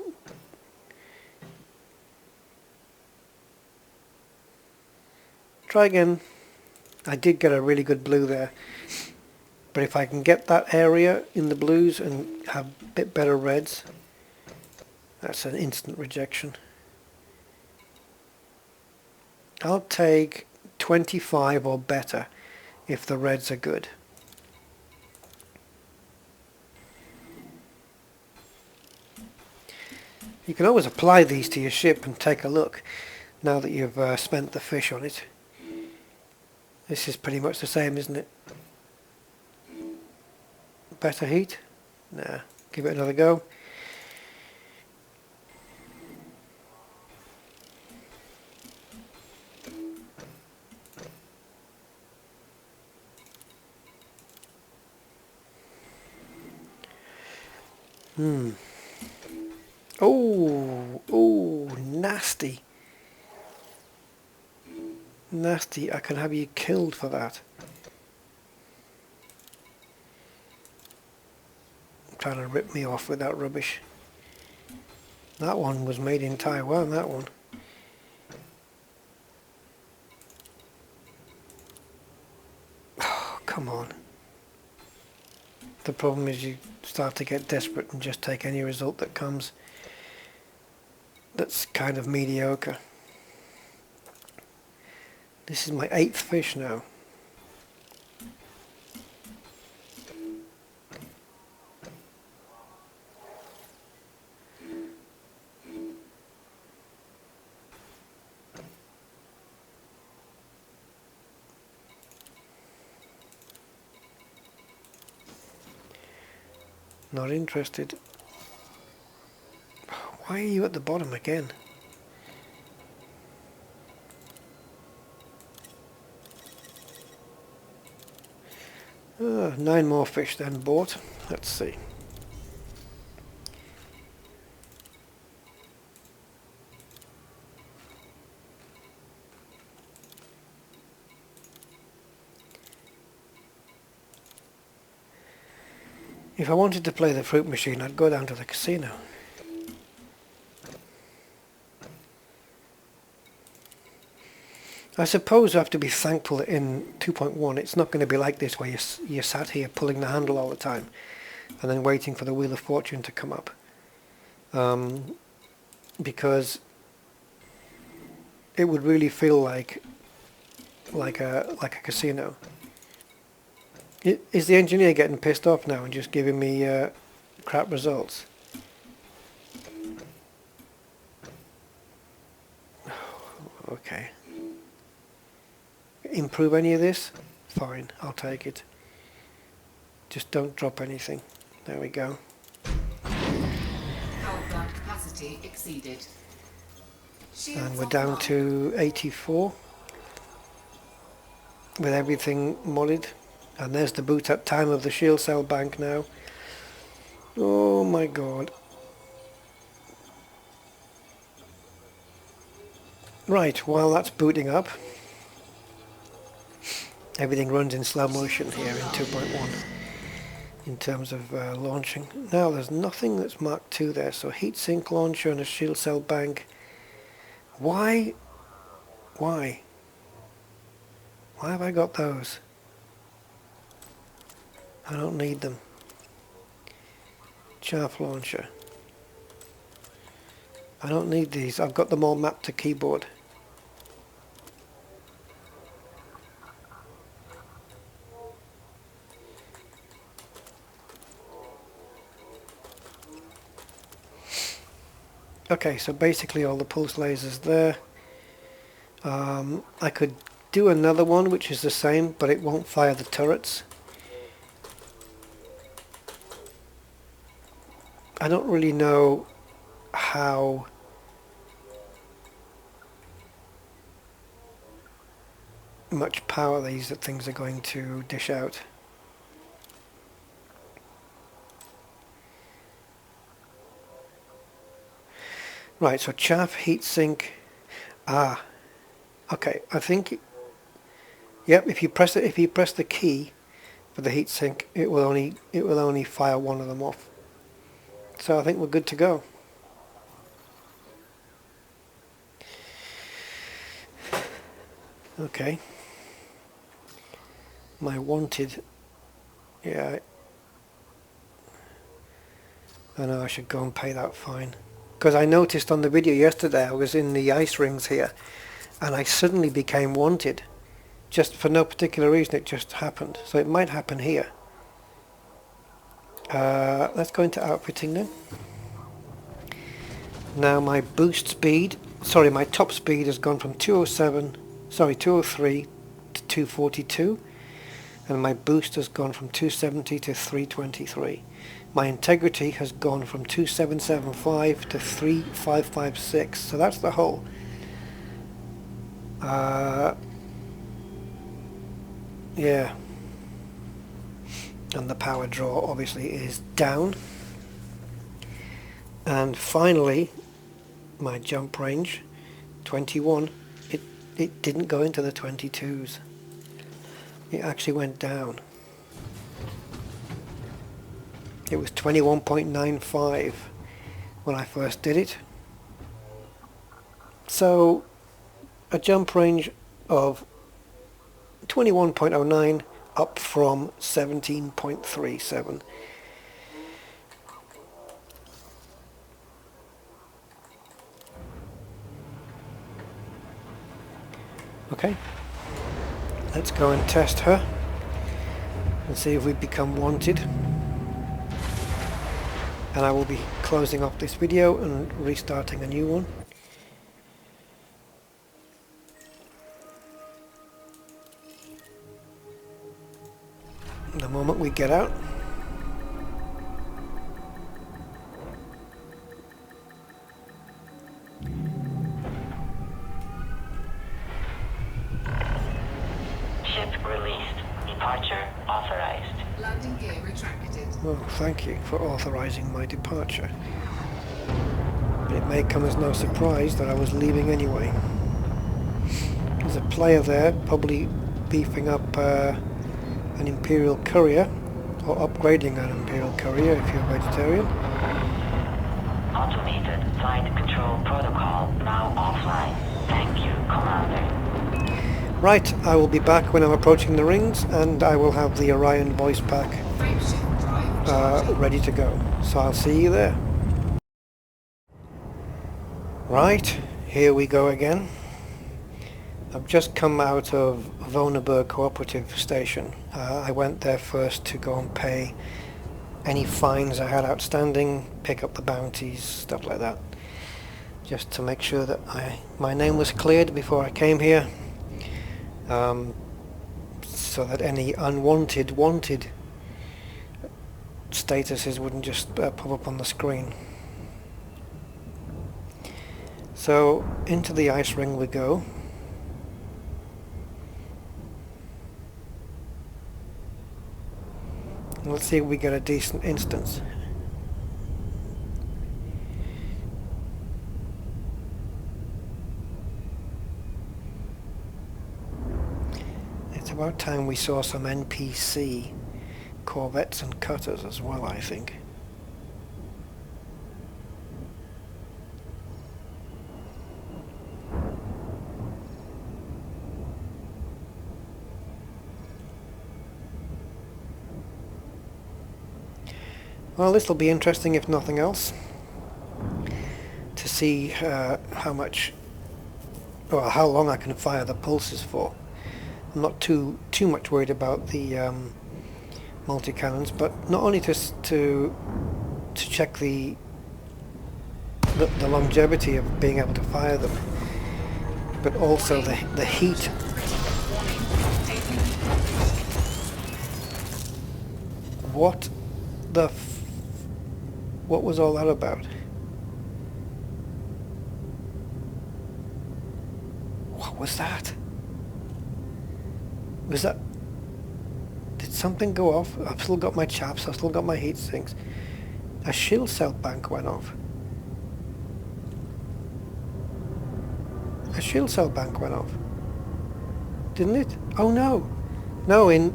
Try again. I did get a really good blue there. But if I can get that area in the blues and have a bit better reds, that's an instant rejection. I'll take 25 or better if the reds are good. You can always apply these to your ship and take a look now that you've spent the fish on it. This is pretty much the same, isn't it? Better heat? Nah, give it another go. Oh, nasty. Nasty, I can have you killed for that. Trying to rip me off with that rubbish. That one was made in Taiwan, that one. Oh, come on. The problem is you start to get desperate and just take any result that comes that's kind of mediocre. This is my 8th fish now. Not interested. Why are you at the bottom again? Oh, 9 more fish then bought. Let's see. If I wanted to play the fruit machine, I'd go down to the casino. I suppose you have to be thankful that in 2.1 it's not going to be like this where you're sat here pulling the handle all the time and then waiting for the Wheel of Fortune to come up. Because it would really feel like a casino. Is the engineer getting pissed off now and just giving me crap results? Okay. Improve any of this? Fine, I'll take it. Just don't drop anything. There we go. Power plant capacity exceeded. And we're down to 84 with everything modded. And there's the boot up time of the shield cell bank now. Oh my god. Right, while that's booting up, everything runs in slow motion here in 2.1 in terms of launching. Now there's nothing that's marked 2 there, so heatsink launcher and a shield cell bank. Why have I got those? I don't need them. Chaff launcher. I don't need these. I've got them all mapped to keyboard. Okay, so basically all the pulse lasers there. I could do another one which is the same, but it won't fire the turrets. I don't really know how much power these things are going to dish out. Right, so chaff, heatsink. Okay, I think. Yep, if you press the key for the heatsink, it will only fire one of them off. So I think we're good to go. Okay. My wanted. Yeah. I know I should go and pay that fine. Because I noticed on the video yesterday I was in the ice rings here and I suddenly became wanted. Just for no particular reason, it just happened. So it might happen here. Let's go into outfitting then. Now my boost speed, my top speed has gone from 203 to 242. And my boost has gone from 270 to 323. My integrity has gone from 2775 to 3556. So that's the whole. Yeah. And the power draw obviously is down. And finally, my jump range, 21. It didn't go into the 22s. It actually went down. It was 21.95 when I first did it. So a jump range of 21.09 up from 17.37. Okay, let's go and test her and see if we become wanted. And I will be closing off this video and restarting a new one. The moment we get out. Ship released. Departure authorized. Landing gear retracted. Well, thank you for authorizing my departure. It may come as no surprise that I was leaving anyway. There's a player there, probably beefing up an Imperial courier, or upgrading an Imperial courier if you're a vegetarian. Automated flight control protocol now offline. Thank you, Commander. Right, I will be back when I'm approaching the rings, and I will have the Orion voice pack Frameshift drive charging. ready to go. So I'll see you there. Right, here we go again. I've just come out of Voneberg Cooperative Station. I went there first to go and pay any fines I had outstanding, pick up the bounties, stuff like that. Just to make sure that my name was cleared before I came here. So that any unwanted wanted statuses wouldn't just pop up on the screen. So into the ice ring we go. Let's see if we get a decent instance. It's about time we saw some NPC corvettes and cutters as well, I think. Well, this will be interesting if nothing else, to see how much, or how long I can fire the pulses for. I'm not too much worried about the multi-cannons, but not only to check the longevity of being able to fire them, but also the heat. What the what was all that about? What was that? Was that... Did something go off? I've still got my chaps, I've still got my heat sinks. A shield cell bank went off. A shield cell bank went off. Didn't it? Oh no! No, in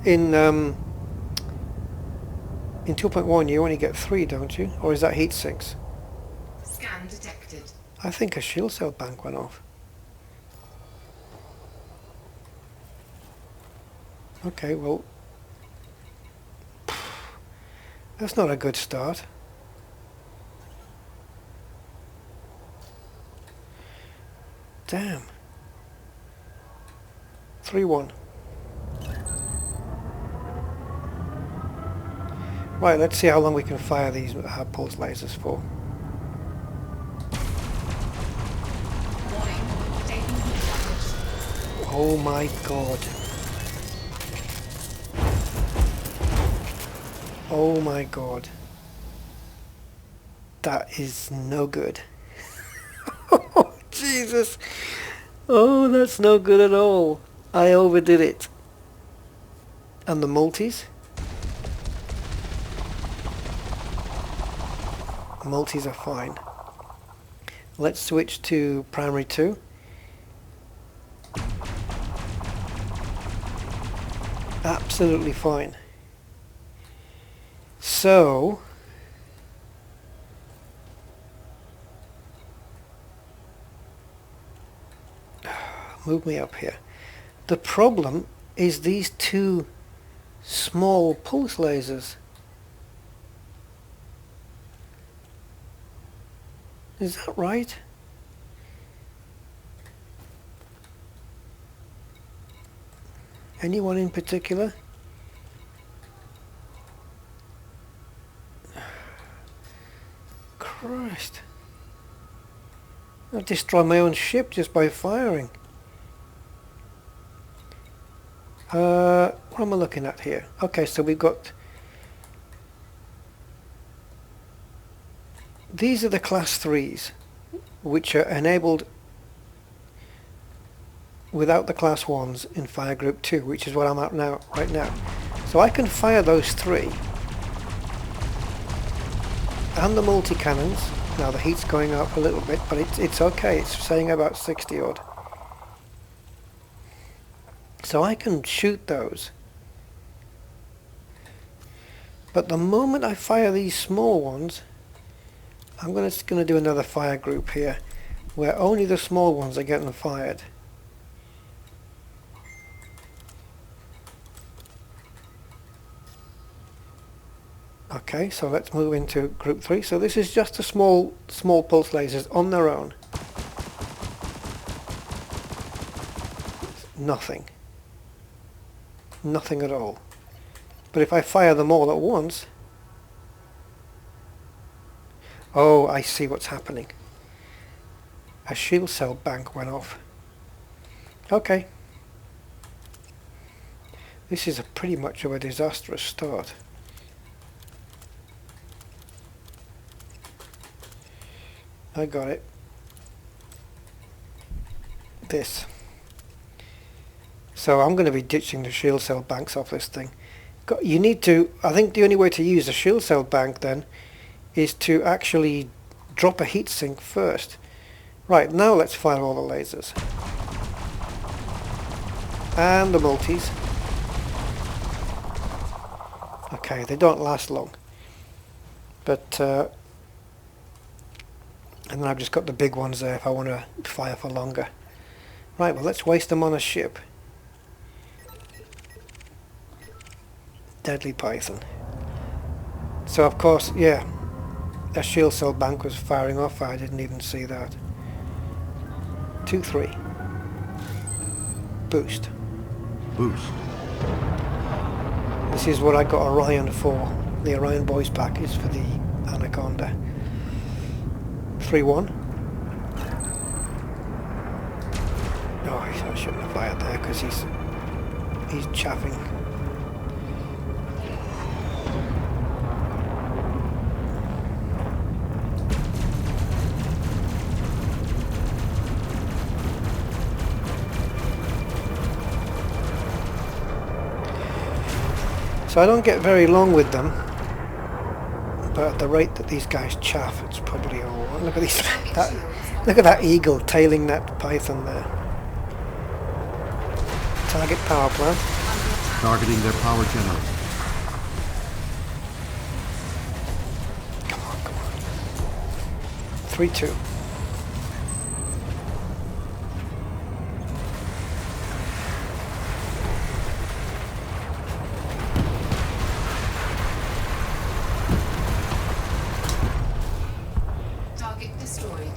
2.1 you only get 3, don't you? Or is that heat sinks? Scan detected. I think a shield cell bank went off. Okay, well... That's not a good start. Damn. 3-1. Right, let's see how long we can fire these pulse lasers for. Warning. Taking heat damage. Oh my god. Oh my god. That is no good. Oh, Jesus. Oh, that's no good at all. I overdid it. And the multis? Multis are fine. Let's switch to primary 2. Absolutely fine. So move me up here. The problem is these two small pulse lasers. Is that right? Anyone in particular? Christ. I'll destroy my own ship just by firing. What am I looking at here? Okay, so we've got... These are the class 3s, which are enabled without the class 1s in fire group 2, which is what I'm at now, right now. So I can fire those 3. And the multi-cannons. Now the heat's going up a little bit, but it's okay. It's saying about 60 odd. So I can shoot those. But the moment I fire these small ones, I'm just going to do another fire group here, where only the small ones are getting fired. Okay, so let's move into group 3. So this is just the small pulse lasers on their own. Nothing. Nothing at all. But if I fire them all at once... Oh, I see what's happening. A shield cell bank went off. Okay. This is pretty much of a disastrous start. I got it. This. So I'm going to be ditching the shield cell banks off this thing. You need to, I think the only way to use a shield cell bank then is to actually drop a heatsink first. Right, now let's fire all the lasers. And the multis. Okay, they don't last long. But, and then I've just got the big ones there if I want to fire for longer. Right, well let's waste them on a ship. Deadly Python. So of course, yeah, a shield cell bank was firing off. I didn't even see that. 2-3. Boost. Boost. This is what I got Orion for. The Orion Boys pack is for the Anaconda. 3-1. Oh, I shouldn't have fired there because he's chaffing. So I don't get very long with them, but at the rate that these guys chaff, it's probably all. Look at these. Look at that eagle tailing that python there. Target power plant. Targeting their power generator. Come on, come on. 3-2. Target destroyed.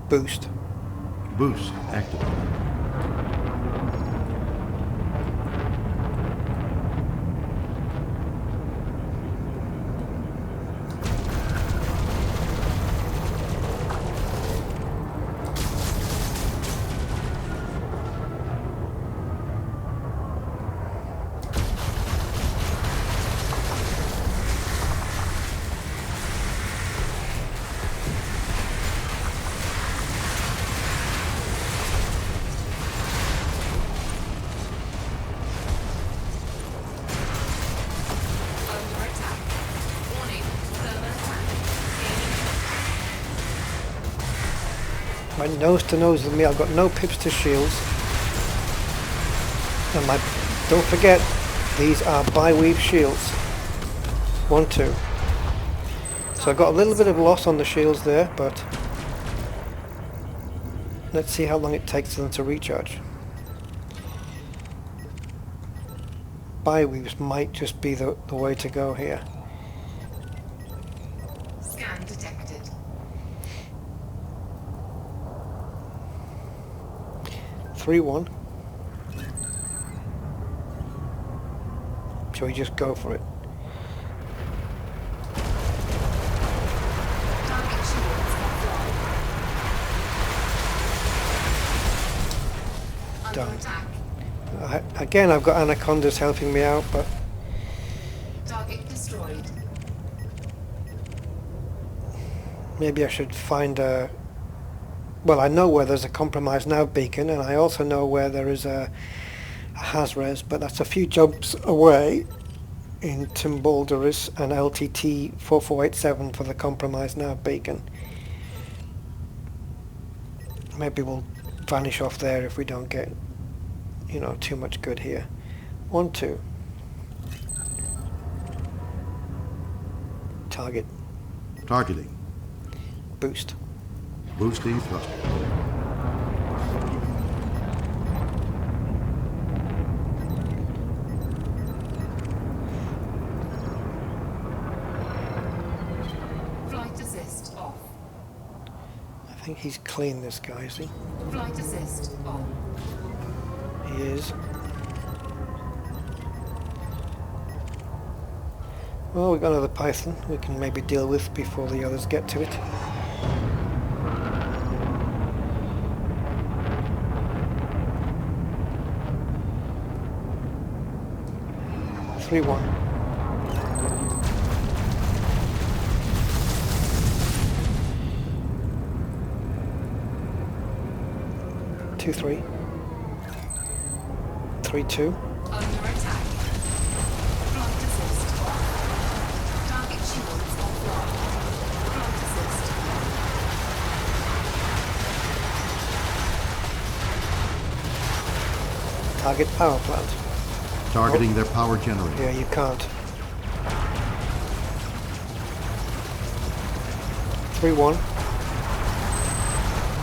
Boost. Boost activated. Under attack. Warning. Thermal attack. Right nose to nose with me. I've got no pips to shields. And don't forget, these are bi-weave shields. 1-2. So I got a little bit of loss on the shields there, but let's see how long it takes them to recharge. Bi-weaves might just be the way to go here. Scan detected. 3-1. Shall we just go for it? Target shields offline. Under Done. attack. Again, I've got Anacondas helping me out, but Target destroyed. maybe I should find a... Well, I know where there's a compromised nav beacon, and I also know where there is a Hazres, but that's a few jumps away. in Timbalderis and LTT 4487 for the compromise nav beacon. Maybe we'll vanish off there if we don't get, you know, too much good here. 1, 2. Target. Targeting. Boost. Boosting thruster. Flight assist off. I think he's clean, this guy, is he? Flight assist on. He is. Well, we've got another Python we can maybe deal with before the others get to it. Three, 1. Two, 3. 3, 2. Under attack. Flight assist off. Target shields offline. Flight assist. Target power plant. Targeting their power generator. Yeah, you can't. 3, 1.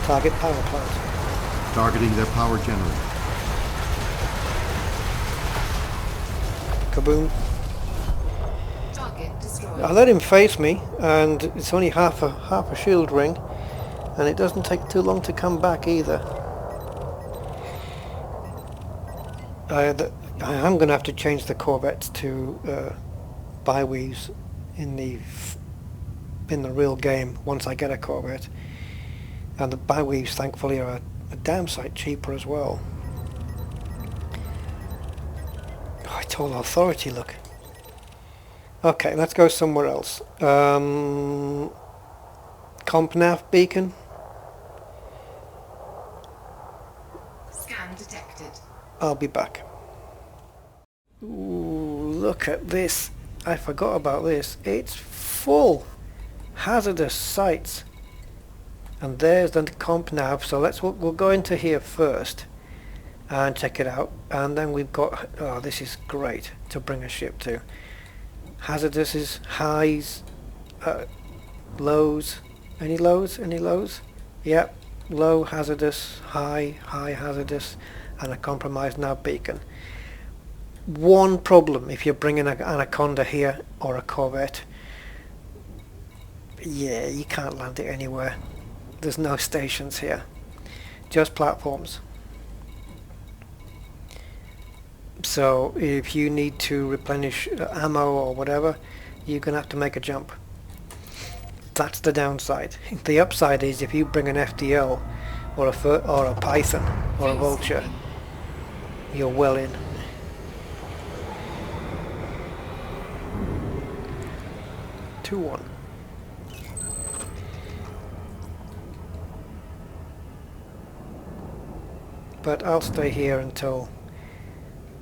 Target power plant. Targeting their power generator. Kaboom. Target destroyed. I let him face me, and it's only half a shield ring, and it doesn't take too long to come back either. I am going to have to change the Corvettes to biweaves in the real game once I get a Corvette, and the biweaves thankfully are a damn sight cheaper as well. Oh, it's all authority, look. Okay, let's go somewhere else. Comp nav beacon. Scan detected. I'll be back. Ooh, look at this. I forgot about this. It's full. Hazardous sites. And there's the comp nav. So we'll go into here first and check it out. And then we've got, oh, this is great to bring a ship to. Hazardous is highs, lows. Any lows? Any lows? Yep. Low hazardous, high hazardous, and a compromised nav beacon. One problem if you're bringing an Anaconda here or a Corvette. Yeah, you can't land it anywhere. There's no stations here. Just platforms. So if you need to replenish ammo or whatever, you're going to have to make a jump. That's the downside. The upside is if you bring an FDL or a Python or a Vulture, you're well in. Two, 1. But I'll stay here until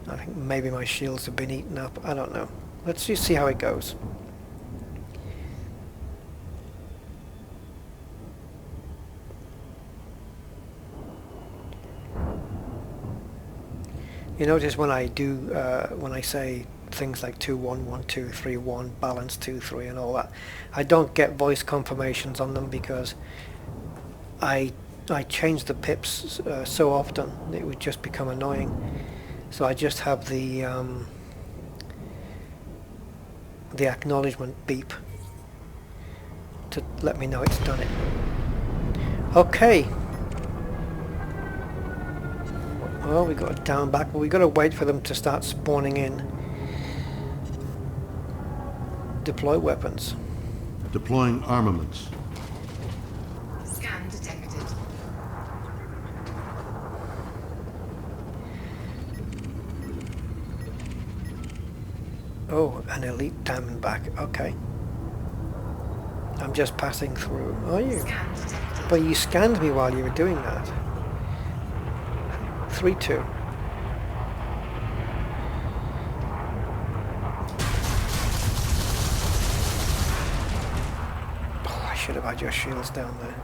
I think maybe my shields have been eaten up. I don't know. Let's just see how it goes. You notice when I do, when I say things like 2, 1, 1, 2, 3, 1, balance 2, 3 and all that, I don't get voice confirmations on them because I change the pips so often it would just become annoying. So I just have the acknowledgement beep to let me know it's done it. Okay. Well, we got it down back, but we got to wait for them to start spawning in. Deploy weapons. Deploying armaments. Scan detected. Oh, an elite diamondback. Okay. I'm just passing through. Are you? Scan detected. But you scanned me while you were doing that. 3, 2. should have had your shields down there.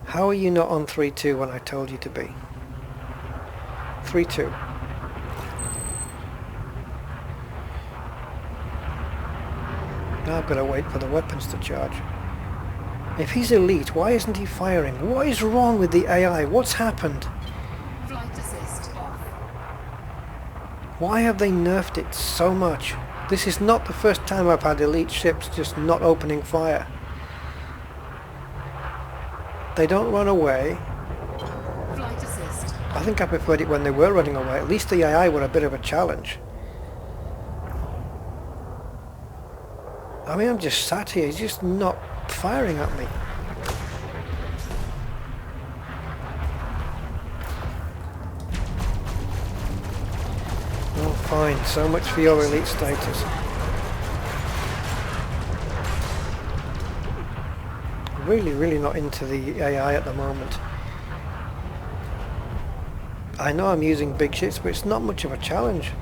How are you not on 3-2 when I told you to be? 3-2. Now I've got to wait for the weapons to charge. If he's elite, why isn't he firing? What is wrong with the AI? What's happened? Flight assist off. Why have they nerfed it so much? This is not the first time I've had elite ships just not opening fire. They don't run away. Flight assist. I think I preferred it when they were running away. At least the AI were a bit of a challenge. I mean, I'm just sat here. He's just not firing at me. Oh, fine. So much for your elite status. Really not into the AI at the moment. I know I'm using big ships, but it's not much of a challenge.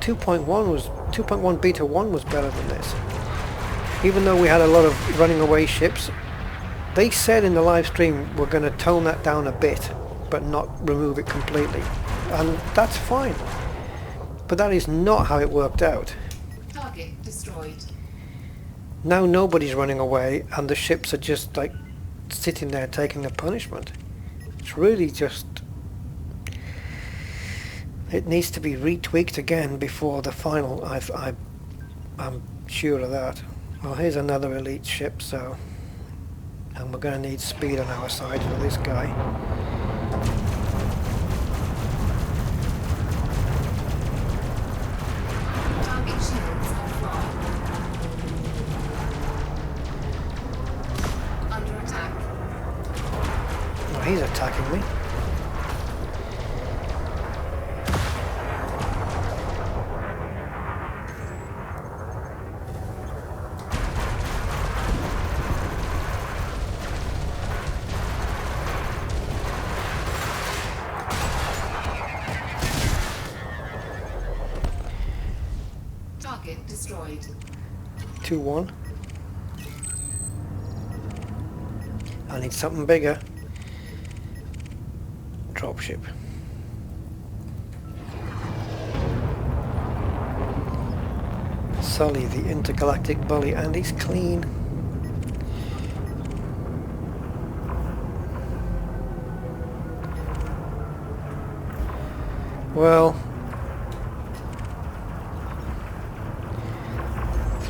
2.1 beta 1 was better than this. Even though we had a lot of running away ships, they said in the live stream we're going to tone that down a bit, but not remove it completely. And that's fine. But that is not how it worked out. Target destroyed. Now nobody's running away and the ships are just like sitting there taking the punishment. It's really just... It needs to be retweaked again before the final. I'm sure of that. Well, here's another elite ship, so... And we're going to need speed on our side for this guy. Target shields offline. Under attack. Oh, he's attacking me. Target destroyed. 2-1. I need something bigger. Dropship. Sully, the intergalactic bully, and he's clean. Well,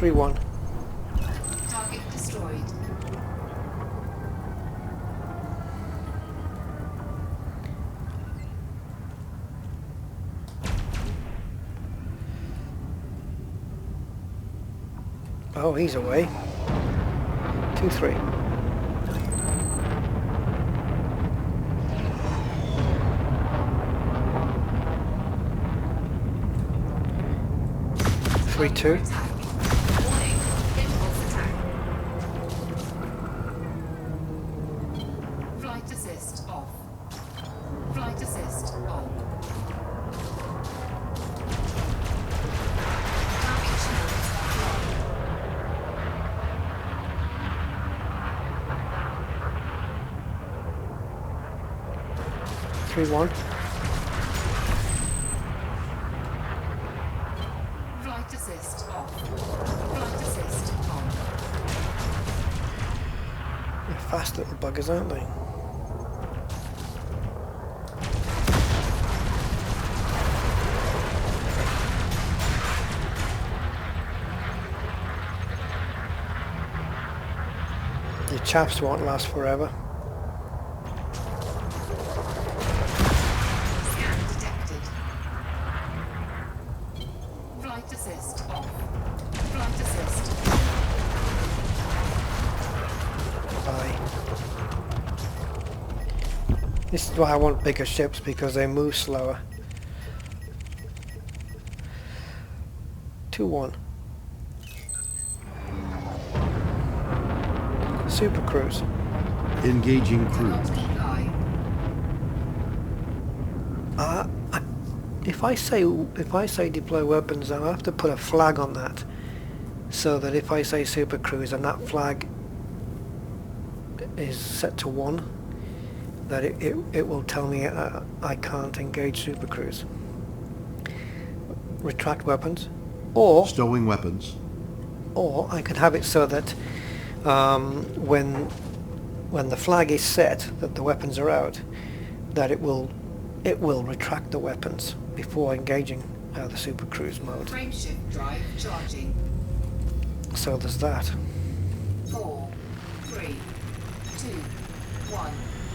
3-1. Target destroyed. Oh, he's away. 2-3. Under 3-2. attack. Warning. Impulse attack. Flight assist off. Flight assist on. Target shields offline. 3-1. Flight assist off. Flight assist on. They're fast little buggers, aren't they? Your chaps won't last forever. Scan detected. Flight assist off. Flight assist. Bye. This is why I want bigger ships, because they move slower. 2-1. Super Cruise. Engaging crew. Cannot comply. If I say deploy weapons, I have to put a flag on that. so that if I say Super Cruise and that flag is set to 1, that it will tell me I can't engage Super Cruise. Retract weapons, or Stowing weapons. I could have it so that when the flag is set that the weapons are out, that it will retract the weapons before engaging the Super Cruise mode. Frameshift drive charging. So there's that. 4, 3, 2, 1.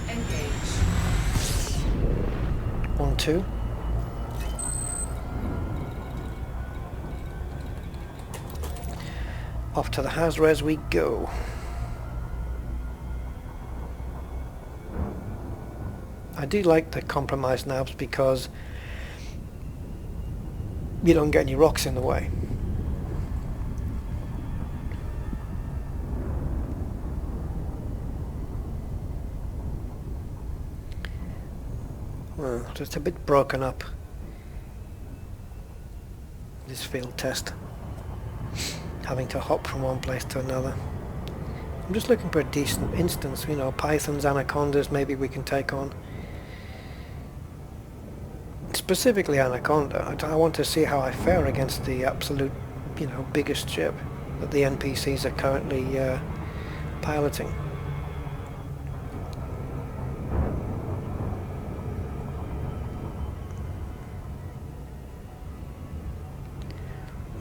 Engage. 1, 2. Off to the Hazres we go. I do like the compromised knobs because you don't get any rocks in the way. Well, just a bit broken up, this field test. Having to hop from one place to another. I'm just looking for a decent instance, you know, pythons, anacondas, maybe we can take on. Specifically Anaconda. I want to see how I fare against the absolute, you know, biggest ship that the NPCs are currently piloting.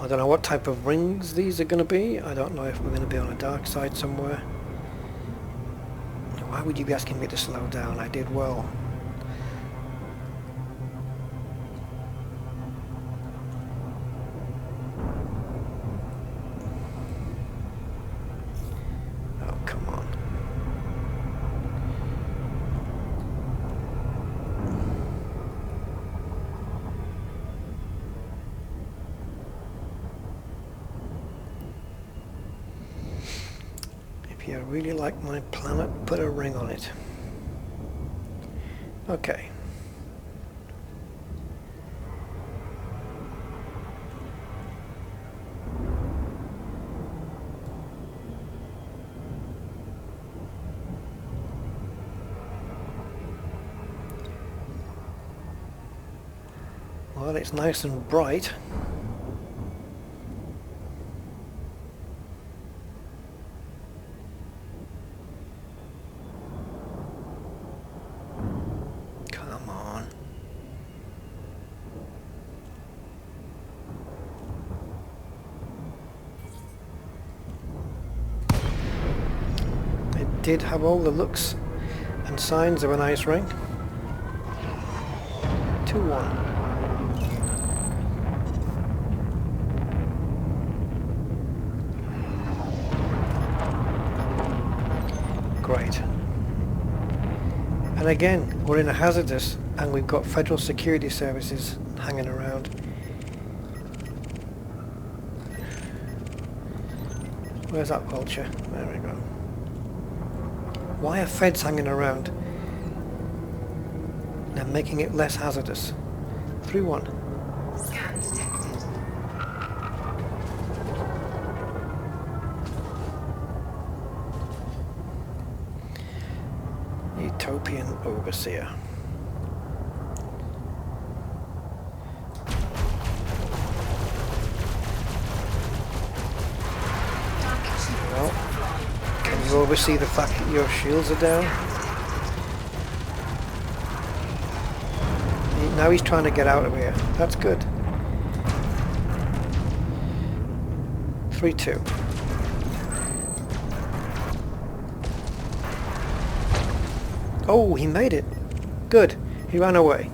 I don't know what type of rings these are going to be. I don't know if we're going to be on a dark side somewhere. Why would you be asking me to slow down? I did well. Oh, come on. If you really like my planet, put a ring on it. Okay. Well, it's nice and bright. Come on. It did have all the looks and signs of an ice ring. 2-1. Great. And again, we're in a hazardous and we've got federal security services hanging around. Where's that vulture? There we go. Why are feds hanging around? They're making it less hazardous. 3-1. Scan detected. Utopian Overseer. Target shield Well, offline. can you oversee the fact that your shields are down? Now he's trying to get out of here. That's good. 3-2. Oh, he made it. Good. He ran away.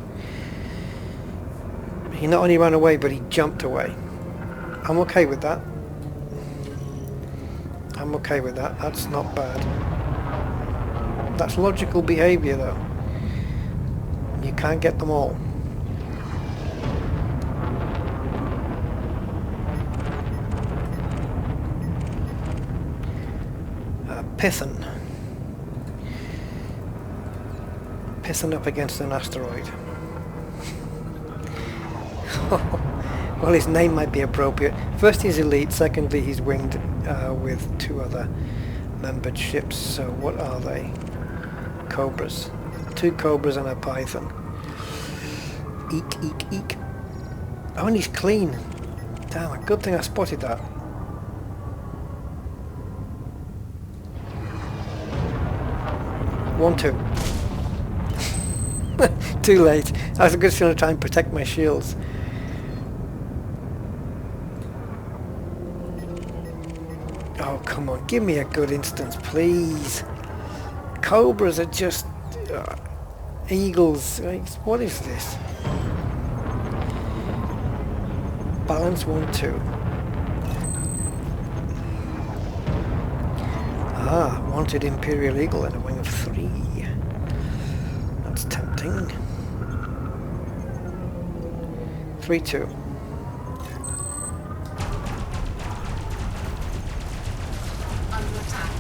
He not only ran away, but he jumped away. I'm okay with that. I'm okay with that. That's not bad. That's logical behavior, though. You can't get them all. Python. Python up against an asteroid. Well, his name might be appropriate. First, he's elite. Secondly, he's winged with 2 other membered ships. So what are they? Cobras. 2 cobras and a python. Eek, eek, eek. Oh, and he's clean. Damn, a good thing I spotted that. One, two. Too late. I was just going to try and protect my shields. Oh, come on. Give me a good instance, please. Cobras are just... eagles. What is this? Balance 1, 2. Ah, wanted Imperial Eagle and a wing of 3. That's tempting. 3, 2. Under attack.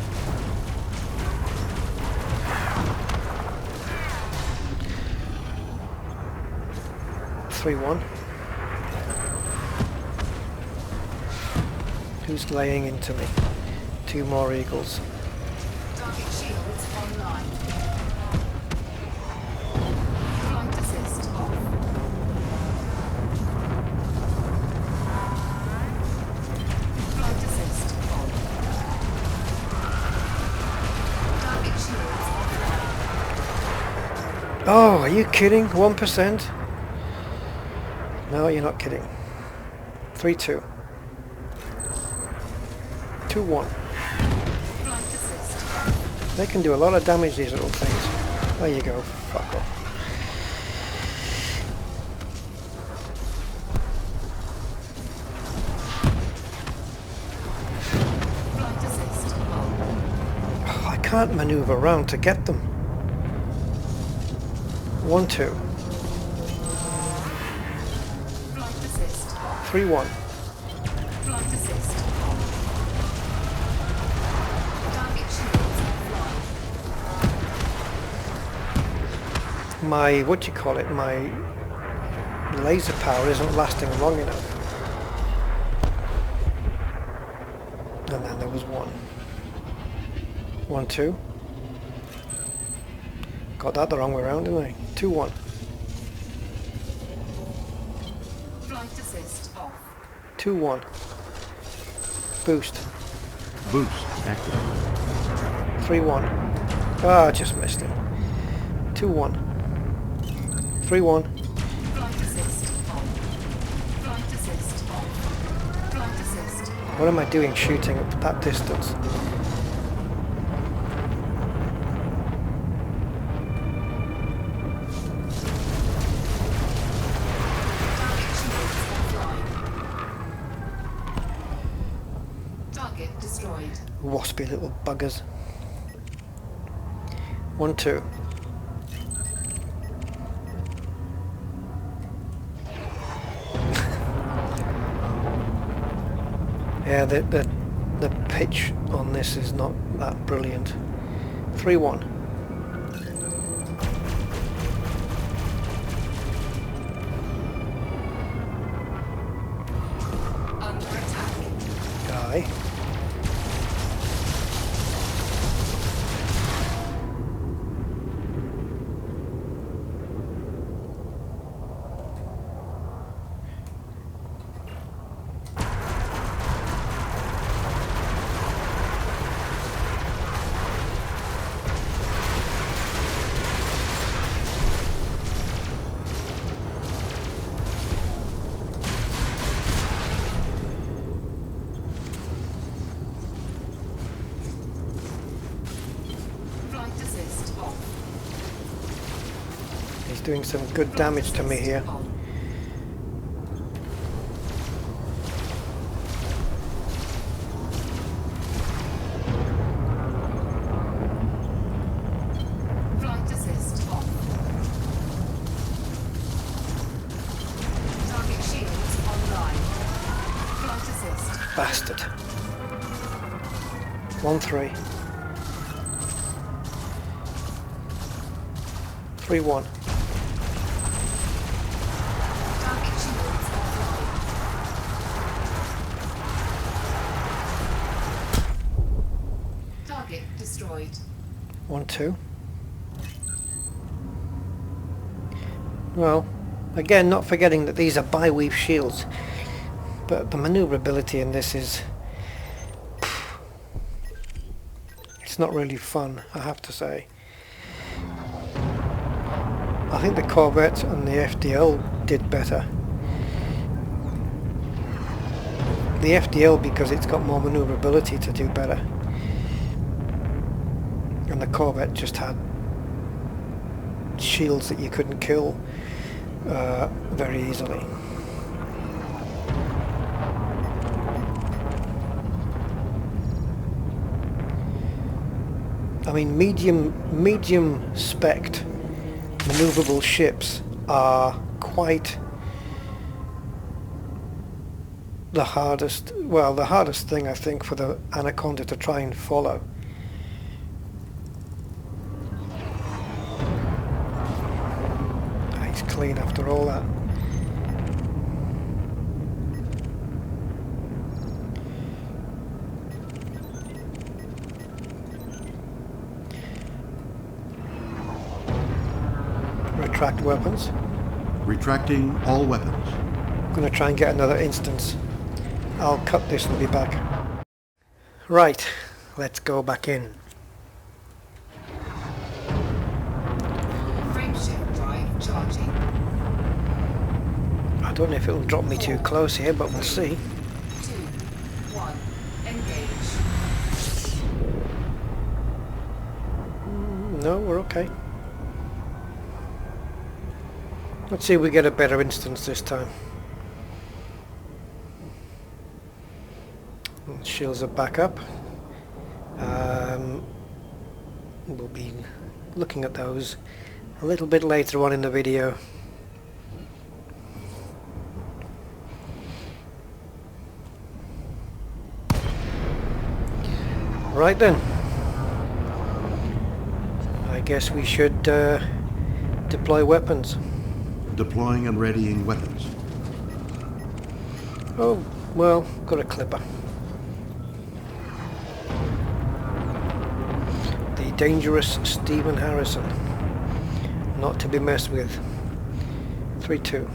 Three, 1. Who's laying into me? 2 more eagles. Target shields online. Flight assist off. Flight assist on. Target shields offline. Oh, are you kidding? 1%? No, you're not kidding. 3, 2. 2, 1. Flight assist. They can do a lot of damage, these little things. There you go. Fuck off. Flight assist on. Oh, I can't maneuver around to get them. 1, 2. Flight assist on. 3, 1. Flight assist on. Target shields offline. My, what do you call it, my laser power isn't lasting long enough. And then there was 1. 1, 2. Got that the wrong way around, didn't I? 2, 1. Flight assist off. 2, 1. Boost. Boost active. 3, 1. Ah, I just missed him. 2, 1. 3, 1. Flight assist on. Flight assist on. Flight assist on. What am I doing shooting at that distance? Target shields offline. Target destroyed. Waspy little buggers. 1, 2. Yeah, the pitch on this is not that brilliant. 3, 1. Under attack. Die. Flight assist off. He's doing some good damage to me here. On. Flight assist off. Target shields online. Flight assist. Bastard. 1, 3. 3, 1. Target shields offline. destroyed. 1, 2. Well, again, not forgetting that these are bi-weave shields, but the maneuverability in this is... it's not really fun, I have to say. I think the Corvette and the FDL did better. The FDL because it's got more maneuverability to do better. And the Corvette just had shields that you couldn't kill very easily. I mean, medium spec'd maneuverable ships are quite the hardest thing I think for the Anaconda to try and follow. He's clean after all that. Retract weapons. Retracting all weapons. I'm going to try and get another instance. I'll cut this and be back. Right, let's go back in. Frameshift drive charging. I don't know if it'll drop me too close here, but we'll see. 2, 1, engage. No, we're okay. Let's see if we get a better instance this time. Shields are back up. We'll be looking at those a little bit later on in the video. Right then. I guess we should deploy weapons. Deploying and readying weapons. Oh, well, got a clipper. The dangerous Stephen Harrison. Not to be messed with. 3-2.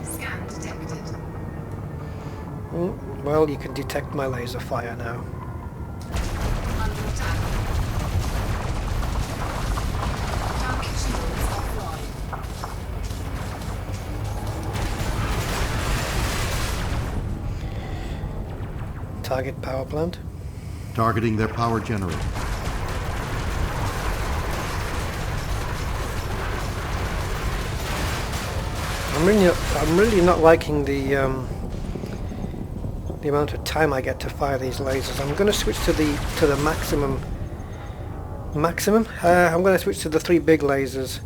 Scan detected. Well, you can detect my laser fire now. Under attack. Target shields offline. Target power plant. Targeting their power generator. I'm really not liking the amount of time I get to fire these lasers. I'm going to switch to the maximum. I'm going to switch to the 3 big lasers,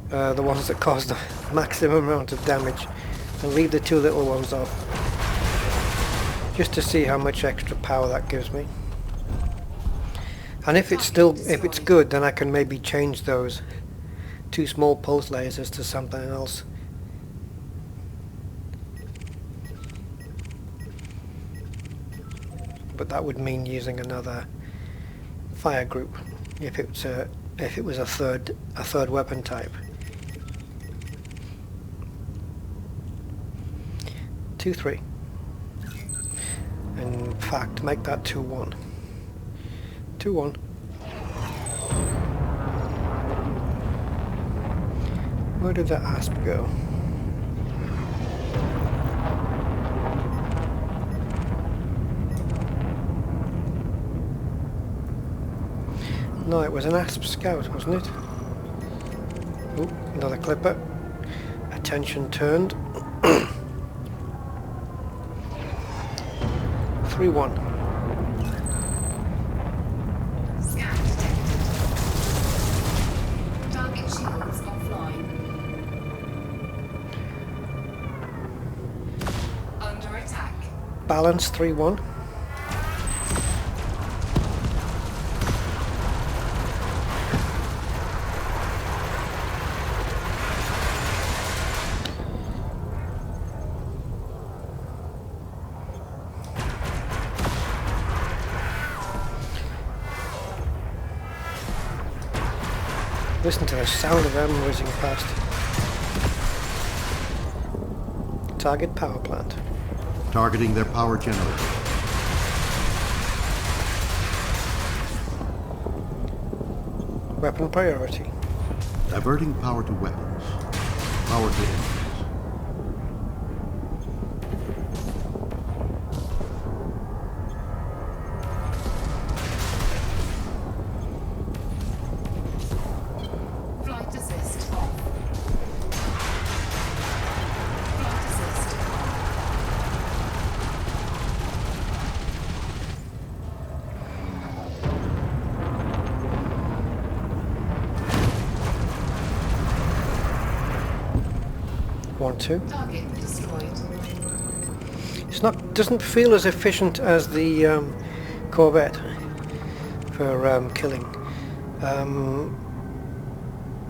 the ones that cause the maximum amount of damage, and leave the 2 little ones off, just to see how much extra power that gives me. And if it's good, then I can maybe change those 2 small pulse lasers to something else. But that would mean using another fire group if it was a third weapon type. 2-3. In fact, make that 2-1. 2-1. Where did that asp go? No, it was an asp scout, wasn't it? Oh, another clipper. Attention turned. 3-1. Scan detected. Target shields offline. Under attack. Balance 3-1. Listen to the sound of them whizzing past. Target power plant. Targeting their power generator. Weapon priority. Diverting power to weapons. Power to engines. Flight assist off. Flight assist off. One, two. Target destroyed. It's not. Doesn't feel as efficient as the Corvette for killing,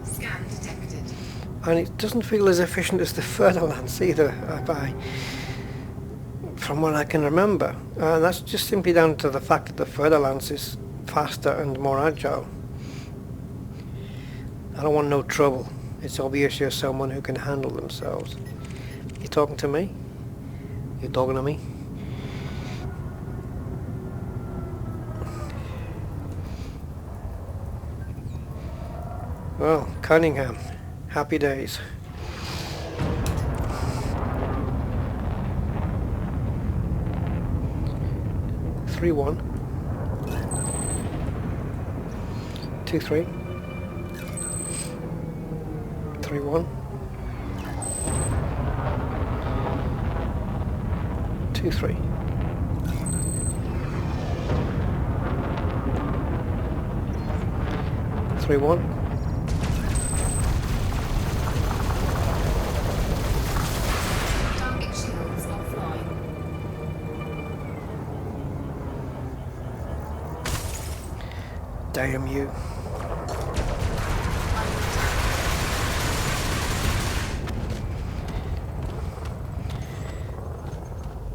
Scan detected. and it doesn't feel as efficient as the Ferdinand either. From what I can remember, and that's just simply down to the fact that the Ferdinand is faster and more agile. I don't want no trouble. It's obvious you're someone who can handle themselves. You talking to me? You talking to me? Well, Cunningham, happy days. Three, 1, 2, 3. 3, 1, 2, 3. Three, 1. Target shields offline. Damn you.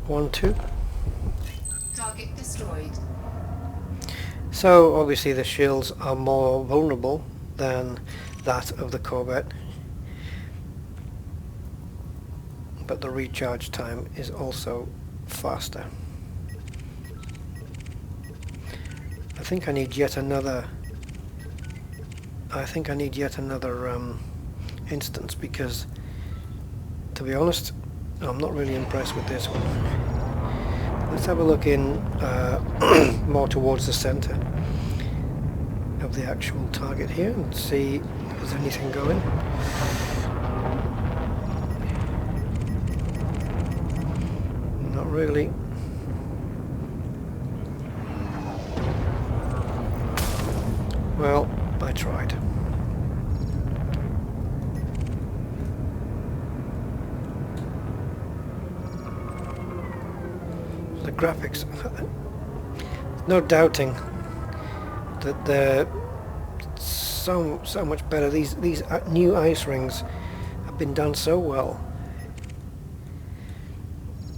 One, 2. Target destroyed. So obviously the shields are more vulnerable than that of the Corvette, but the recharge time is also faster. I think I need yet another instance, because to be honest, I'm not really impressed with this one. Let's have a look in more towards the center of the actual target here and see if there's anything going. Not really. Well, I tried. The graphics, no doubting that they're so much better. These new ice rings have been done so well.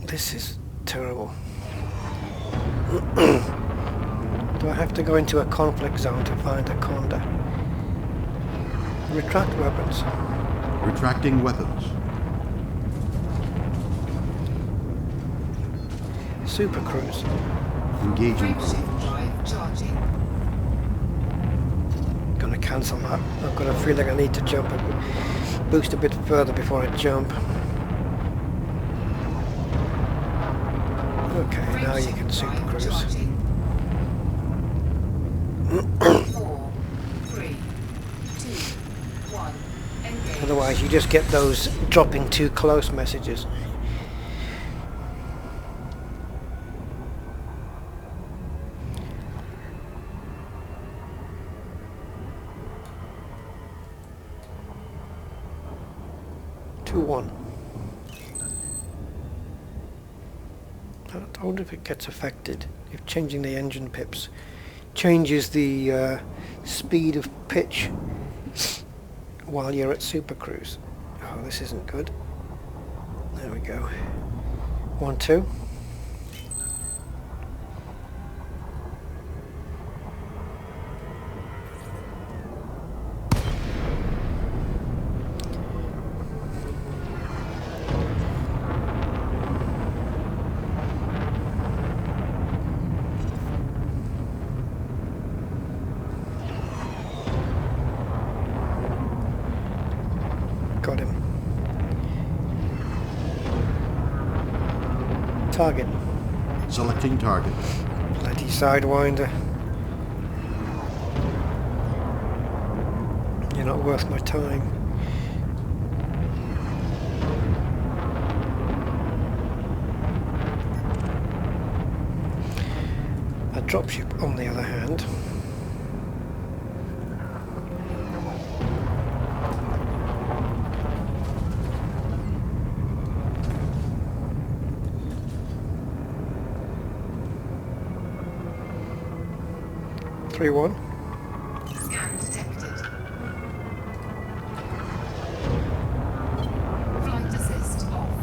This is terrible. Do I have to go into a conflict zone to find Anaconda? Retract weapons. Retracting weapons. Super Cruise. Engaging Frameshift cruise. drive charging. Gonna cancel that. I've got a feeling I need to jump and boost a bit further before I jump. Okay, now you can Super Drive Cruise. charging. 4, 3, 2, 1. Engage. Otherwise you just get those dropping too close messages. Two, 1. I wonder if it gets affected, if changing the engine pips changes the speed of pitch while you're at Super Cruise. Oh, this isn't good. There we go. 1, 2. got him. Target. Selecting target. Bloody Sidewinder. You're not worth my time. A dropship, on the other hand, three one. Scan detected. Flight assist off.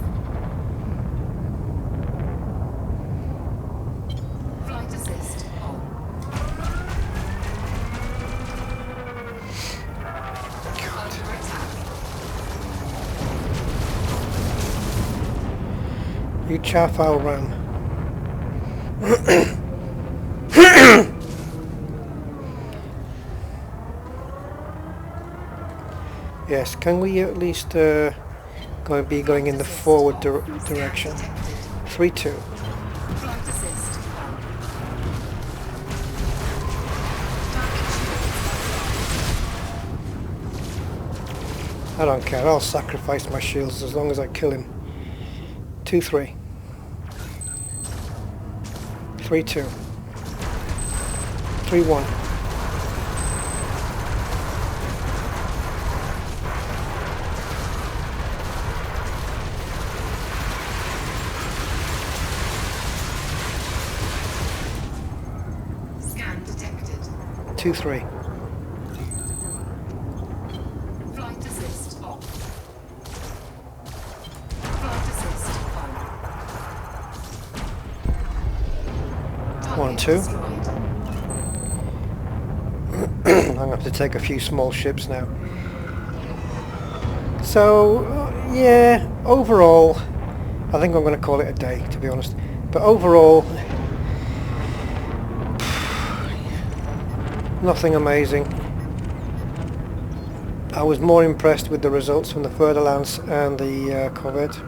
Flight assist on. Under attack. You chaff, I'll run. Yes, can we at least be going in the forward direction? 3-2. Flight assist on. I don't care, I'll sacrifice my shields as long as I kill him. 2-3. 3-2. 3-1. Scan detected. 2-3. Flight assist off. Flight assist on. 1-2. Destroyed. I'm going to have to take a few small ships now. So, yeah, overall, I think I'm going to call it a day, to be honest. But overall, nothing amazing. I was more impressed with the results from the Fer-de-Lance and the Corvette.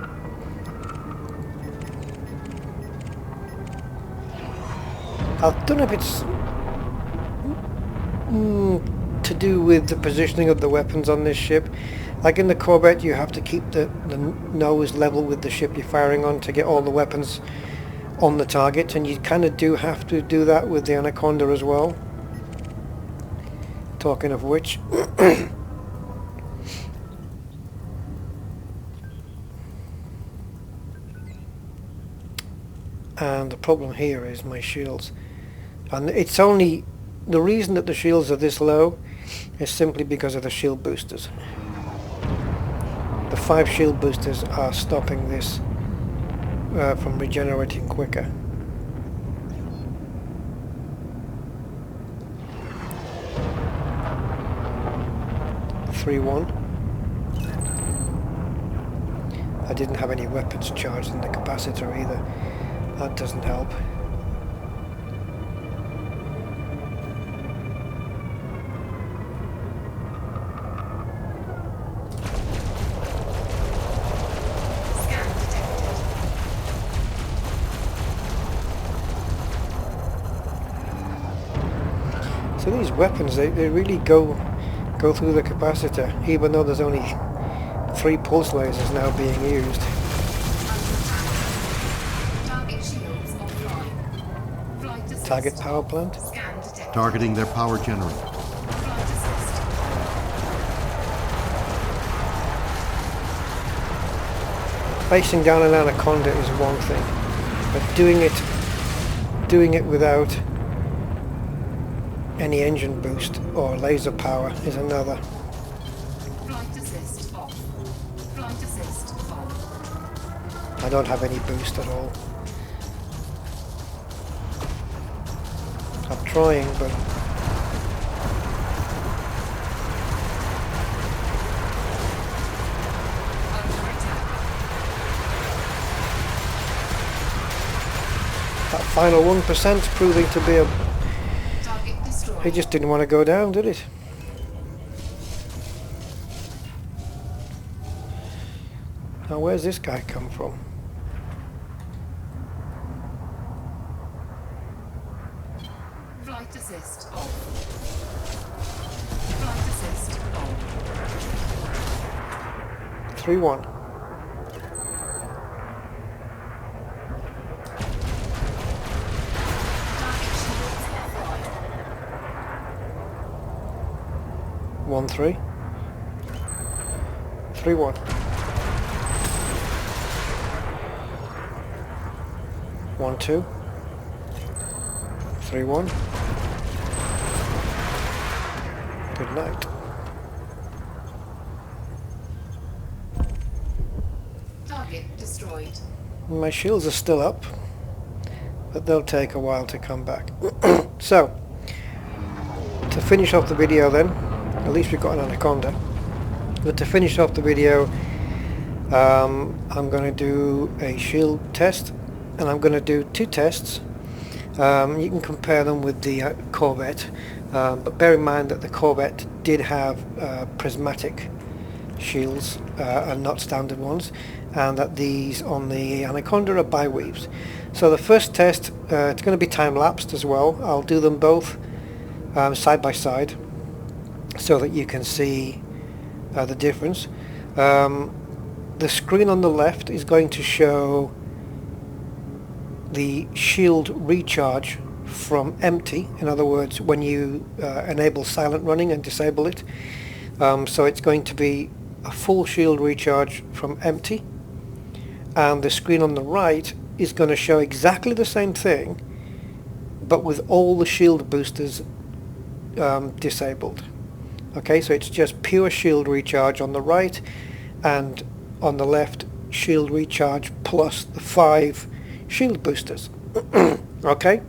I don't know if it's to do with the positioning of the weapons on this ship. Like in the Corvette, you have to keep the nose level with the ship you're firing on to get all the weapons on the target, and you kind of do have to do that with the Anaconda as well. Talking of which, and the problem here is my shields, and it's only the reason that the shields are this low is simply because of the shield boosters. The 5 shield boosters are stopping this from regenerating quicker. (3-1). I didn't have any weapons charged in the capacitor either. That doesn't help. Scan detected. So these weapons, they really go through the capacitor, even though there's only 3 pulse lasers now being used. Target shields offline. Flight assist. Target power plant. Scan detected. Targeting their power generator. Flight assist. Facing down an Anaconda is one thing, but doing it without any engine boost or laser power is another. Flight assist off. Flight assist on. I don't have any boost at all. I'm trying, but Under attack. that final 1% proving to be a... Target destroyed. It just didn't want to go down, did it? Now where's this guy come from? Flight assist off. Flight assist on. 3-1. Target shields offline. 1-3. 3-1. 1-2. 3-1. Good night. Target destroyed. My shields are still up, but they'll take a while to come back. So, to finish off the video then, at least we've got an Anaconda, but to finish off the video, I'm going to do a shield test, and I'm going to do 2 tests. You can compare them with the Corvette, but bear in mind that the Corvette did have prismatic shields and not standard ones, and that these on the Anaconda are bi-weaves. So the first test, it's going to be time-lapsed as well. I'll do them both side by side so that you can see the difference. The screen on the left is going to show the shield recharge from empty, in other words when you enable silent running and disable it. So it's going to be a full shield recharge from empty, and the screen on the right is going to show exactly the same thing but with all the shield boosters disabled. Okay, so it's just pure shield recharge on the right, and on the left shield recharge plus the 5 shield boosters. Okay,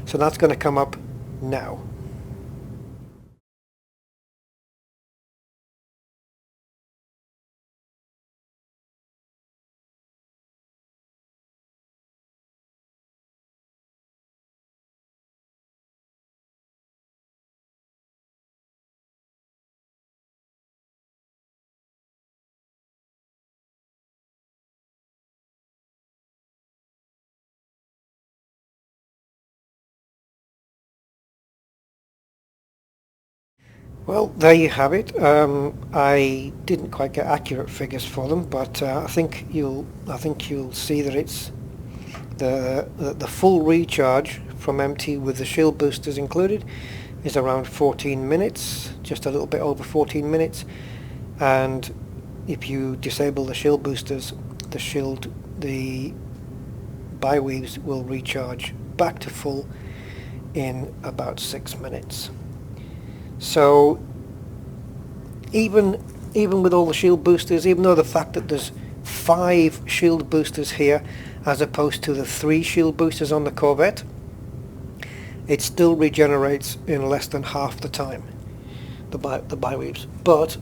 so that's going to come up now. Well, there you have it. I didn't quite get accurate figures for them, but I think you'll see that it's the full recharge from empty with the shield boosters included is around 14 minutes, just a little bit over 14 minutes. And if you disable the shield boosters, the bi-weaves will recharge back to full in about 6 minutes. So even with all the shield boosters, even though the fact that there's 5 shield boosters here as opposed to the 3 shield boosters on the Corvette, it still regenerates in less than half the time, the bi-weaves. But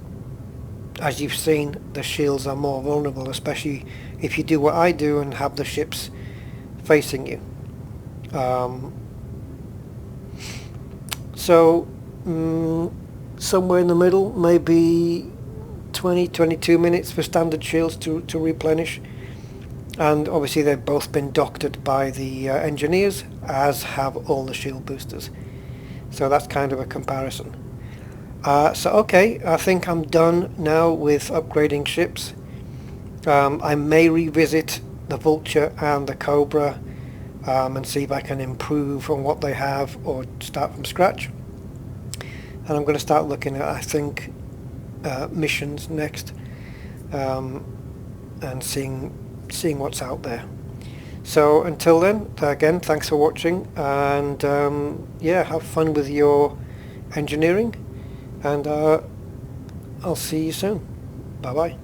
as you've seen, the shields are more vulnerable, especially if you do what I do and have the ships facing you. Somewhere in the middle, maybe 20-22 minutes for standard shields to replenish, and obviously they've both been doctored by the engineers, as have all the shield boosters, so that's kind of a comparison. So okay, I think I'm done now with upgrading ships. I may revisit the Vulture and the Cobra and see if I can improve on what they have or start from scratch. And I'm going to start looking at, I think, missions next, and seeing what's out there. So until then, again, thanks for watching, and yeah, have fun with your engineering, and I'll see you soon. Bye bye.